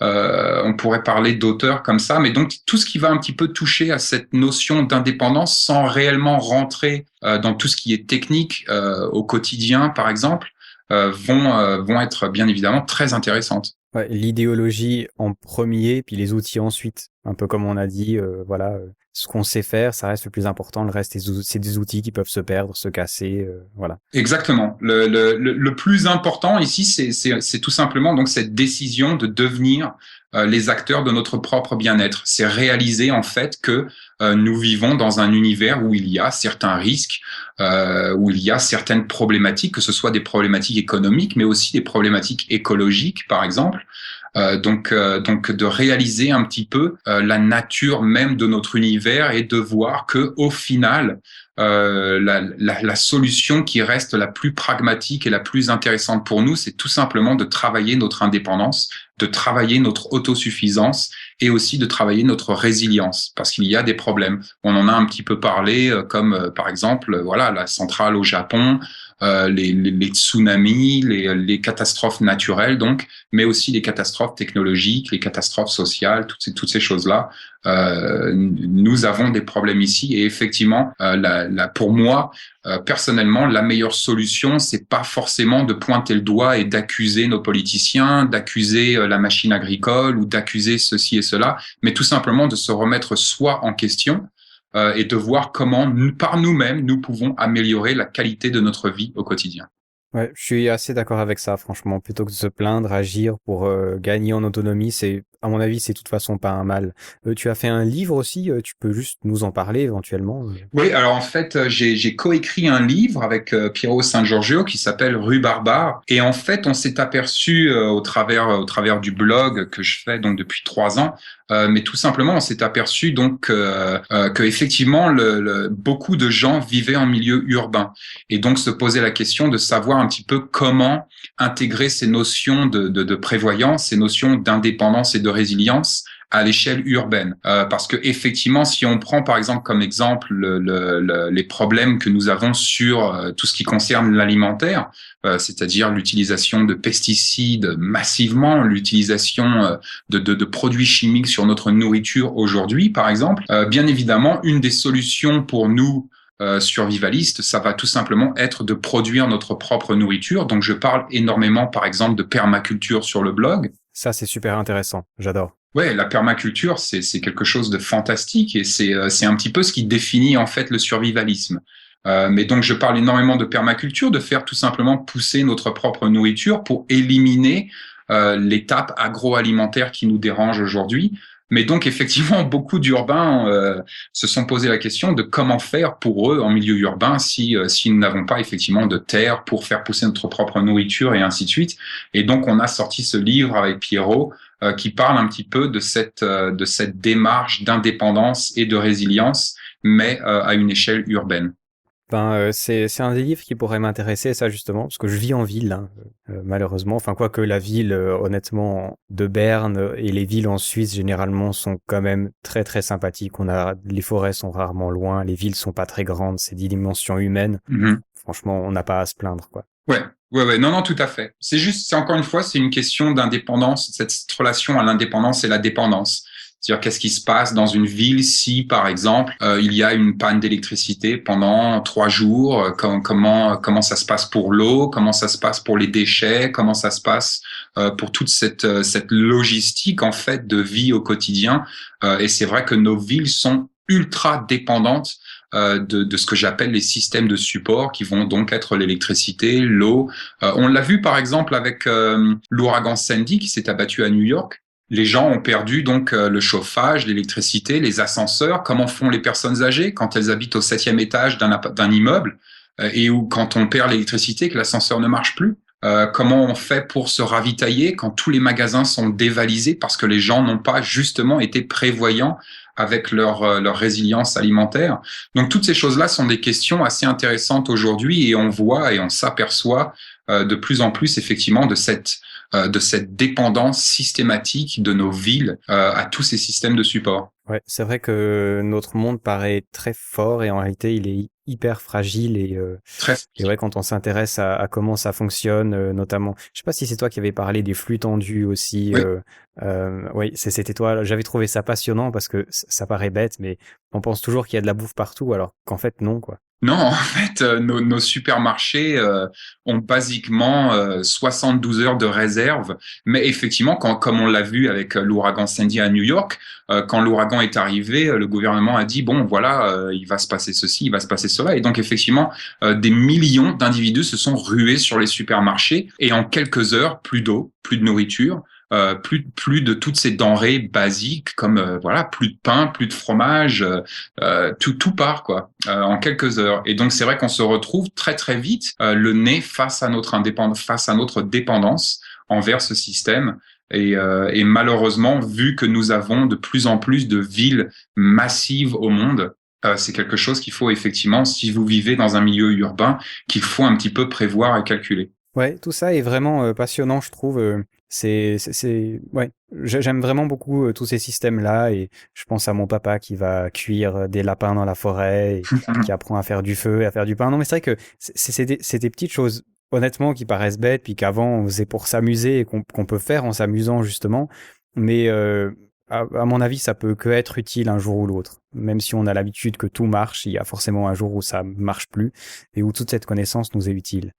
Speaker 5: On pourrait parler d'auteurs comme ça. Mais donc, tout ce qui va un petit peu toucher à cette notion d'indépendance sans réellement rentrer dans tout ce qui est technique au quotidien, par exemple, vont être bien évidemment très intéressantes.
Speaker 1: Ouais, l'idéologie en premier, puis les outils ensuite. Un peu comme on a dit, ce qu'on sait faire, ça reste le plus important. Le reste, c'est des outils qui peuvent se perdre, se casser, voilà.
Speaker 5: Exactement. Le plus important ici, c'est tout simplement donc cette décision de devenir les acteurs de notre propre bien-être. C'est réaliser en fait que nous vivons dans un univers où il y a certains risques, où il y a certaines problématiques, que ce soit des problématiques économiques, mais aussi des problématiques écologiques, par exemple. Donc de réaliser un petit peu la nature même de notre univers et de voir que au final la solution qui reste la plus pragmatique et la plus intéressante pour nous, c'est tout simplement de travailler notre indépendance, de travailler notre autosuffisance et aussi de travailler notre résilience, parce qu'il y a des problèmes. On en a un petit peu parlé, comme par exemple, voilà, la centrale au Japon, les tsunamis, les catastrophes naturelles, donc, mais aussi les catastrophes technologiques, les catastrophes sociales, toutes ces choses-là. Nous avons des problèmes ici, et effectivement, pour moi, personnellement, la meilleure solution, c'est pas forcément de pointer le doigt et d'accuser nos politiciens, d'accuser la machine agricole ou d'accuser ceci et cela, mais tout simplement de se remettre soi en question et de voir comment, par nous-mêmes, nous pouvons améliorer la qualité de notre vie au quotidien.
Speaker 1: Ouais, je suis assez d'accord avec ça, franchement. Plutôt que de se plaindre, agir pour gagner en autonomie, à mon avis, c'est de toute façon pas un mal. Tu as fait un livre aussi, tu peux juste nous en parler éventuellement.
Speaker 5: Oui, alors en fait, j'ai coécrit un livre avec Piero San-Giorgio qui s'appelle Rue Barbare. Et en fait, on s'est aperçu au travers du blog que je fais donc depuis 3 ans, mais tout simplement, on s'est aperçu donc que effectivement, beaucoup de gens vivaient en milieu urbain, et donc se poser la question de savoir un petit peu comment intégrer ces notions de prévoyance, ces notions d'indépendance et de résilience à l'échelle urbaine, parce que effectivement, si on prend par exemple comme exemple les problèmes que nous avons sur tout ce qui concerne l'alimentaire, c'est-à-dire l'utilisation de pesticides massivement, l'utilisation de produits chimiques sur notre nourriture aujourd'hui, par exemple, bien évidemment, une des solutions pour nous survivalistes, ça va tout simplement être de produire notre propre nourriture. Donc, je parle énormément, par exemple, de permaculture sur le blog.
Speaker 1: Ça, c'est super intéressant. J'adore.
Speaker 5: Ouais, la permaculture, c'est quelque chose de fantastique, et c'est un petit peu ce qui définit en fait le survivalisme. Mais donc je parle énormément de permaculture, de faire tout simplement pousser notre propre nourriture pour éliminer l'étape agroalimentaire qui nous dérange aujourd'hui. Mais donc effectivement, beaucoup d'urbains se sont posé la question de comment faire pour eux en milieu urbain si nous n'avons pas effectivement de terre pour faire pousser notre propre nourriture, et ainsi de suite. Et donc on a sorti ce livre avec Piero qui parle un petit peu de cette démarche d'indépendance et de résilience, mais à une échelle urbaine.
Speaker 1: C'est un des livres qui pourrait m'intéresser, ça justement, parce que je vis en ville, hein, malheureusement. Enfin, quoique la ville, honnêtement, de Berne et les villes en Suisse, généralement, sont quand même très très sympathiques. Les forêts sont rarement loin, les villes sont pas très grandes, c'est des dimensions humaines.
Speaker 5: Mhm.
Speaker 1: Franchement, on n'a pas à se plaindre, quoi.
Speaker 5: Ouais, non, tout à fait. C'est encore une fois, c'est une question d'indépendance, cette relation à l'indépendance et la dépendance. C'est-à-dire, qu'est-ce qui se passe dans une ville si, par exemple, il y a une panne d'électricité pendant 3 jours, comment ça se passe pour l'eau, comment ça se passe pour les déchets, comment ça se passe pour toute cette logistique, en fait, de vie au quotidien. Et c'est vrai que nos villes sont ultra dépendantes de ce que j'appelle les systèmes de support, qui vont donc être l'électricité, l'eau. On l'a vu par exemple avec l'ouragan Sandy qui s'est abattu à New York. Les gens ont perdu donc le chauffage, l'électricité, les ascenseurs. Comment font les personnes âgées quand elles habitent au 7e étage d'un immeuble et où quand on perd l'électricité, que l'ascenseur ne marche plus? Comment on fait pour se ravitailler quand tous les magasins sont dévalisés parce que les gens n'ont pas justement été prévoyants avec leur résilience alimentaire. Donc toutes ces choses-là sont des questions assez intéressantes aujourd'hui, et on voit et on s'aperçoit de plus en plus effectivement de cette dépendance systématique de nos villes à tous ces systèmes de support.
Speaker 1: Ouais, c'est vrai que notre monde paraît très fort et en réalité il est hyper fragile et ouais, quand on s'intéresse à comment ça fonctionne, notamment, je sais pas si c'est toi qui avais parlé des flux tendus aussi.
Speaker 5: Oui.
Speaker 1: Oui, c'était toi. J'avais trouvé ça passionnant parce que ça paraît bête, mais on pense toujours qu'il y a de la bouffe partout, alors qu'en fait non, quoi.
Speaker 5: Non, en fait, nos supermarchés ont basiquement 72 heures de réserve. Mais effectivement, comme on l'a vu avec l'ouragan Sandy à New York, quand l'ouragan est arrivé, le gouvernement a dit, bon, voilà, il va se passer ceci, il va se passer cela. Et donc, effectivement, des millions d'individus se sont rués sur les supermarchés. Et en quelques heures, plus d'eau, plus de nourriture. Plus de toutes ces denrées basiques comme voilà, plus de pain, plus de fromage, tout part quoi en quelques heures. Et donc c'est vrai qu'on se retrouve très très vite le nez face à notre dépendance envers ce système. Et malheureusement, vu que nous avons de plus en plus de villes massives au monde, c'est quelque chose qu'il faut effectivement, si vous vivez dans un milieu urbain, qu'il faut un petit peu prévoir et calculer.
Speaker 1: Ouais, tout ça est vraiment passionnant, je trouve. Ouais, j'aime vraiment beaucoup tous ces systèmes-là, et je pense à mon papa qui va cuire des lapins dans la forêt et qui apprend à faire du feu et à faire du pain. Non, mais c'est vrai que c'est des petites choses, honnêtement, qui paraissent bêtes, puis qu'avant on faisait pour s'amuser et qu'on peut faire en s'amusant justement. Mais à mon avis, ça peut que être utile un jour ou l'autre. Même si on a l'habitude que tout marche, il y a forcément un jour où ça marche plus et où toute cette connaissance nous est utile.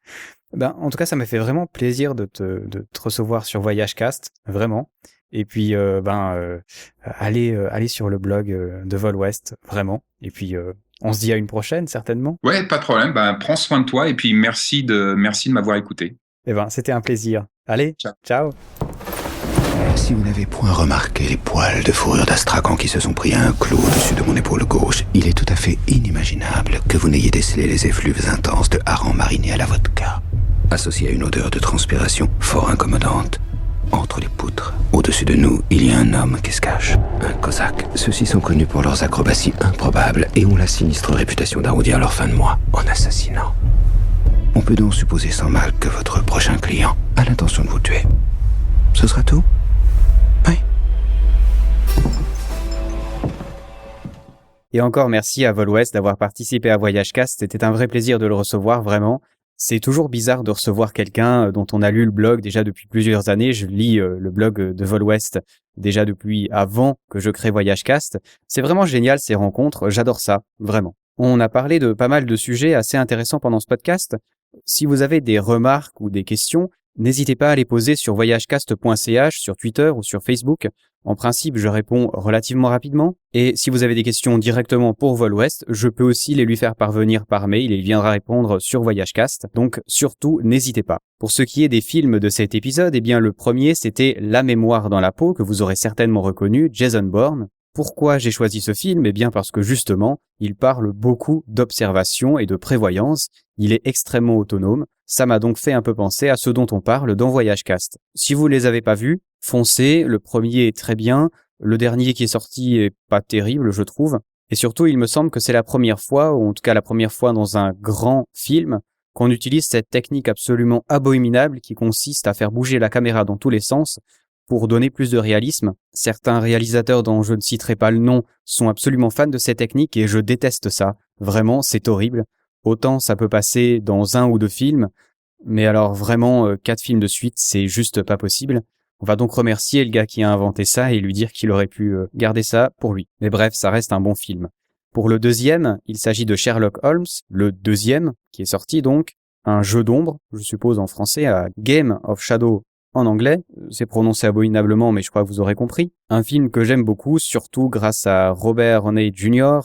Speaker 1: En tout cas, ça m'a fait vraiment plaisir de te recevoir sur VoyageCast, vraiment. Et puis, allez sur le blog de Vol Ouest, vraiment. Et puis, on se dit à une prochaine, certainement.
Speaker 5: Ouais, pas de problème. Prends soin de toi et puis merci de m'avoir écouté.
Speaker 1: C'était un plaisir. Allez, ciao.
Speaker 6: Si vous n'avez point remarqué les poils de fourrure d'astrakan qui se sont pris à un clou au-dessus de mon épaule gauche, il est tout à fait inimaginable que vous n'ayez décelé les effluves intenses de hareng mariné à la vodka, associé à une odeur de transpiration fort incommodante. Entre les poutres, au-dessus de nous, il y a un homme qui se cache, un cosaque. Ceux-ci sont connus pour leurs acrobaties improbables et ont la sinistre réputation d'arrondir leur fin de mois en assassinant. On peut donc supposer sans mal que votre prochain client a l'intention de vous tuer. Ce sera tout ? Oui.
Speaker 1: Et encore merci à Vol Ouest d'avoir participé à VoyageCast. C'était un vrai plaisir de le recevoir, vraiment. C'est toujours bizarre de recevoir quelqu'un dont on a lu le blog déjà depuis plusieurs années. Je lis le blog de Vol Ouest déjà depuis avant que je crée VoyageCast. C'est vraiment génial ces rencontres. J'adore ça, vraiment. On a parlé de pas mal de sujets assez intéressants pendant ce podcast. Si vous avez des remarques ou des questions, n'hésitez pas à les poser sur voyagecast.ch, sur Twitter ou sur Facebook. En principe, je réponds relativement rapidement. Et si vous avez des questions directement pour Vol Ouest, je peux aussi les lui faire parvenir par mail et il viendra répondre sur VoyageCast. Donc, surtout, n'hésitez pas. Pour ce qui est des films de cet épisode, le premier, c'était La mémoire dans la peau, que vous aurez certainement reconnu, Jason Bourne. Pourquoi j'ai choisi ce film ? Parce que justement, il parle beaucoup d'observation et de prévoyance. Il est extrêmement autonome. Ça m'a donc fait un peu penser à ce dont on parle dans VoyageCast. Si vous les avez pas vus, foncez. Le premier est très bien. Le dernier qui est sorti est pas terrible, je trouve. Et surtout, il me semble que c'est la première fois, ou en tout cas la première fois dans un grand film, qu'on utilise cette technique absolument abominable qui consiste à faire bouger la caméra dans tous les sens pour donner plus de réalisme. Certains réalisateurs dont je ne citerai pas le nom sont absolument fans de cette technique et je déteste ça. Vraiment, c'est horrible. Autant ça peut passer dans 1 ou 2 films, mais alors vraiment 4 films de suite, c'est juste pas possible. On va donc remercier le gars qui a inventé ça et lui dire qu'il aurait pu garder ça pour lui. Mais bref, ça reste un bon film. Pour le deuxième, il s'agit de Sherlock Holmes, le deuxième, qui est sorti donc, un jeu d'ombre, je suppose en français, à Game of Shadow en anglais, c'est prononcé abominablement mais je crois que vous aurez compris. Un film que j'aime beaucoup, surtout grâce à Robert Downey Jr.,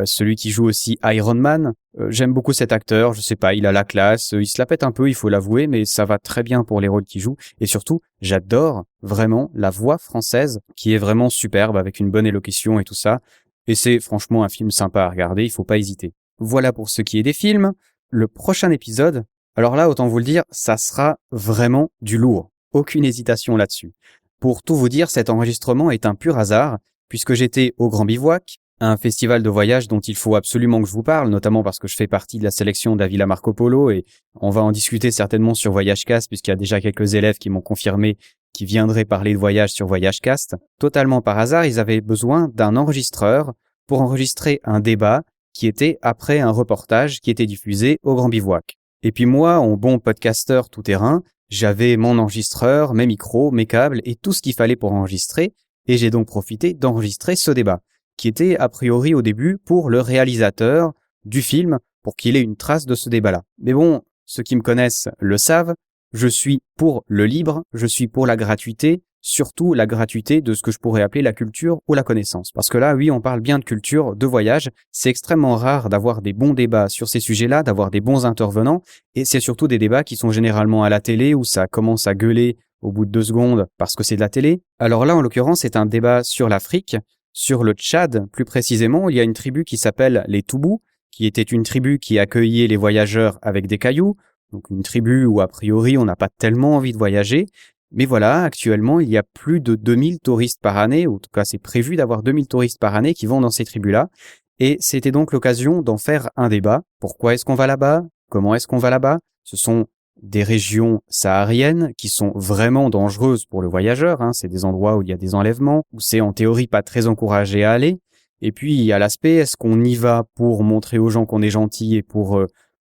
Speaker 1: celui qui joue aussi Iron Man. J'aime beaucoup cet acteur, je sais pas, il a la classe, il se la pète un peu, il faut l'avouer, mais ça va très bien pour les rôles qu'il joue. Et surtout, j'adore vraiment la voix française, qui est vraiment superbe, avec une bonne élocution et tout ça. Et c'est franchement un film sympa à regarder, il faut pas hésiter. Voilà pour ce qui est des films. Le prochain épisode, alors là, autant vous le dire, ça sera vraiment du lourd. Aucune hésitation là-dessus. Pour tout vous dire, cet enregistrement est un pur hasard, puisque j'étais au Grand Bivouac, un festival de voyage dont il faut absolument que je vous parle, notamment parce que je fais partie de la sélection de la Villa Marco Polo et on va en discuter certainement sur VoyageCast puisqu'il y a déjà quelques élèves qui m'ont confirmé qu'ils viendraient parler de voyage sur VoyageCast. Totalement par hasard, ils avaient besoin d'un enregistreur pour enregistrer un débat qui était après un reportage qui était diffusé au Grand Bivouac. Et puis moi, en bon podcasteur tout terrain, j'avais mon enregistreur, mes micros, mes câbles et tout ce qu'il fallait pour enregistrer et j'ai donc profité d'enregistrer ce débat, qui était a priori au début pour le réalisateur du film, pour qu'il ait une trace de ce débat-là. Mais bon, ceux qui me connaissent le savent, je suis pour le libre, je suis pour la gratuité, surtout la gratuité de ce que je pourrais appeler la culture ou la connaissance. Parce que là, oui, on parle bien de culture, de voyage, c'est extrêmement rare d'avoir des bons débats sur ces sujets-là, d'avoir des bons intervenants, et c'est surtout des débats qui sont généralement à la télé, où ça commence à gueuler au bout de 2 secondes parce que c'est de la télé. Alors là, en l'occurrence, c'est un débat sur l'Afrique. Sur le Tchad, plus précisément, il y a une tribu qui s'appelle les Toubous, qui était une tribu qui accueillait les voyageurs avec des cailloux, donc une tribu où a priori on n'a pas tellement envie de voyager, mais voilà, actuellement il y a plus de 2000 touristes par année, ou en tout cas c'est prévu d'avoir 2000 touristes par année qui vont dans ces tribus-là, et c'était donc l'occasion d'en faire un débat. Pourquoi est-ce qu'on va là-bas? Comment est-ce qu'on va là-bas? Ce sont des régions sahariennes qui sont vraiment dangereuses pour le voyageur, c'est des endroits où il y a des enlèvements, où c'est en théorie pas très encouragé à aller. Et puis il y a l'aspect, est-ce qu'on y va pour montrer aux gens qu'on est gentil et pour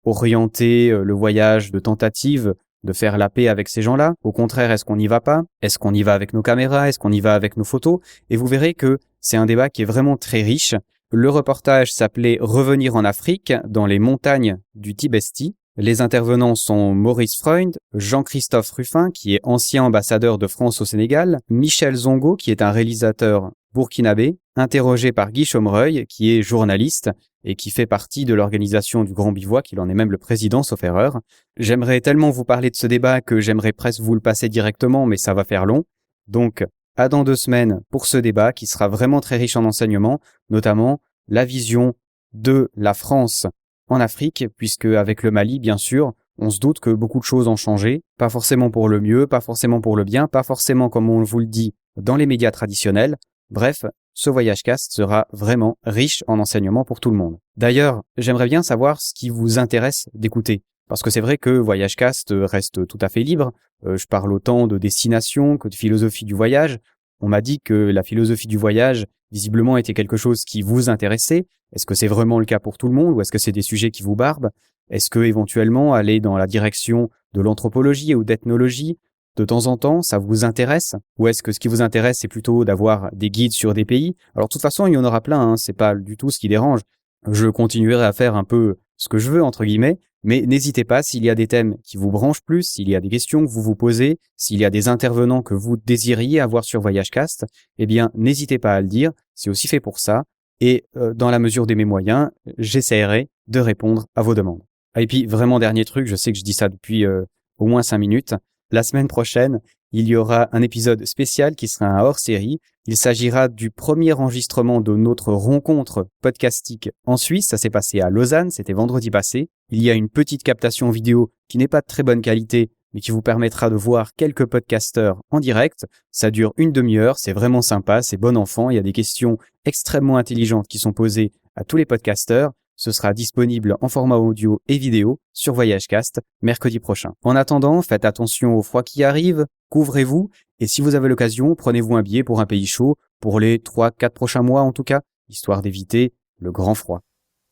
Speaker 1: orienter le voyage de tentative de faire la paix avec ces gens-là? Au contraire, est-ce qu'on n'y va pas? Est-ce qu'on y va avec nos caméras? Est-ce qu'on y va avec nos photos? Et vous verrez que c'est un débat qui est vraiment très riche. Le reportage s'appelait « Revenir en Afrique dans les montagnes du Tibesti ». Les intervenants sont Maurice Freund, Jean-Christophe Ruffin, qui est ancien ambassadeur de France au Sénégal, Michel Zongo, qui est un réalisateur burkinabé, interrogé par Guy Chomreuil, qui est journaliste et qui fait partie de l'organisation du Grand Bivouac, il en est même le président, sauf erreur. J'aimerais tellement vous parler de ce débat que j'aimerais presque vous le passer directement, mais ça va faire long. Donc, à dans 2 semaines pour ce débat qui sera vraiment très riche en enseignements, notamment la vision de la France en Afrique, puisque avec le Mali, bien sûr, on se doute que beaucoup de choses ont changé, pas forcément pour le mieux, pas forcément pour le bien, pas forcément comme on vous le dit dans les médias traditionnels. Bref, ce VoyageCast sera vraiment riche en enseignements pour tout le monde. D'ailleurs, j'aimerais bien savoir ce qui vous intéresse d'écouter, parce que c'est vrai que VoyageCast reste tout à fait libre. Je parle autant de destination que de philosophie du voyage. On m'a dit que la philosophie du voyage, visiblement, était quelque chose qui vous intéressait. Est-ce que c'est vraiment le cas pour tout le monde ou est-ce que c'est des sujets qui vous barbent? Est-ce que éventuellement aller dans la direction de l'anthropologie ou d'ethnologie de temps en temps, ça vous intéresse? Ou est-ce que ce qui vous intéresse, c'est plutôt d'avoir des guides sur des pays? Alors de toute façon, il y en aura plein, c'est pas du tout ce qui dérange. Je continuerai à faire un peu ce que je veux, entre guillemets, mais n'hésitez pas, s'il y a des thèmes qui vous branchent plus, s'il y a des questions que vous vous posez, s'il y a des intervenants que vous désiriez avoir sur VoyageCast, eh bien, n'hésitez pas à le dire, c'est aussi fait pour ça. Et dans la mesure de mes moyens, j'essaierai de répondre à vos demandes. Et puis, vraiment dernier truc, je sais que je dis ça depuis au moins 5 minutes. La semaine prochaine, il y aura un épisode spécial qui sera un hors-série. Il s'agira du premier enregistrement de notre rencontre podcastique en Suisse. Ça s'est passé à Lausanne, c'était vendredi passé. Il y a une petite captation vidéo qui n'est pas de très bonne qualité, mais qui vous permettra de voir quelques podcasteurs en direct. Ça dure une demi-heure, c'est vraiment sympa, c'est bon enfant. Il y a des questions extrêmement intelligentes qui sont posées à tous les podcasteurs. Ce sera disponible en format audio et vidéo sur VoyageCast mercredi prochain. En attendant, faites attention au froid qui arrive, couvrez-vous, et si vous avez l'occasion, prenez-vous un billet pour un pays chaud, pour les 3-4 prochains mois en tout cas, histoire d'éviter le grand froid.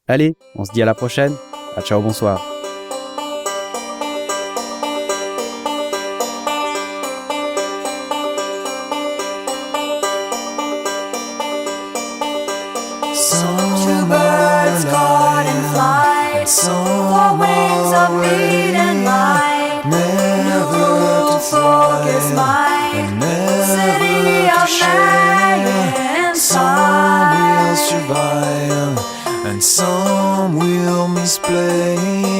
Speaker 1: Allez, on se dit à la prochaine. Ciao, bonsoir.
Speaker 2: Two birds caught in flight, four wings of meat and light. Never to focus mine, city of man. Some will survive, and some will misplay.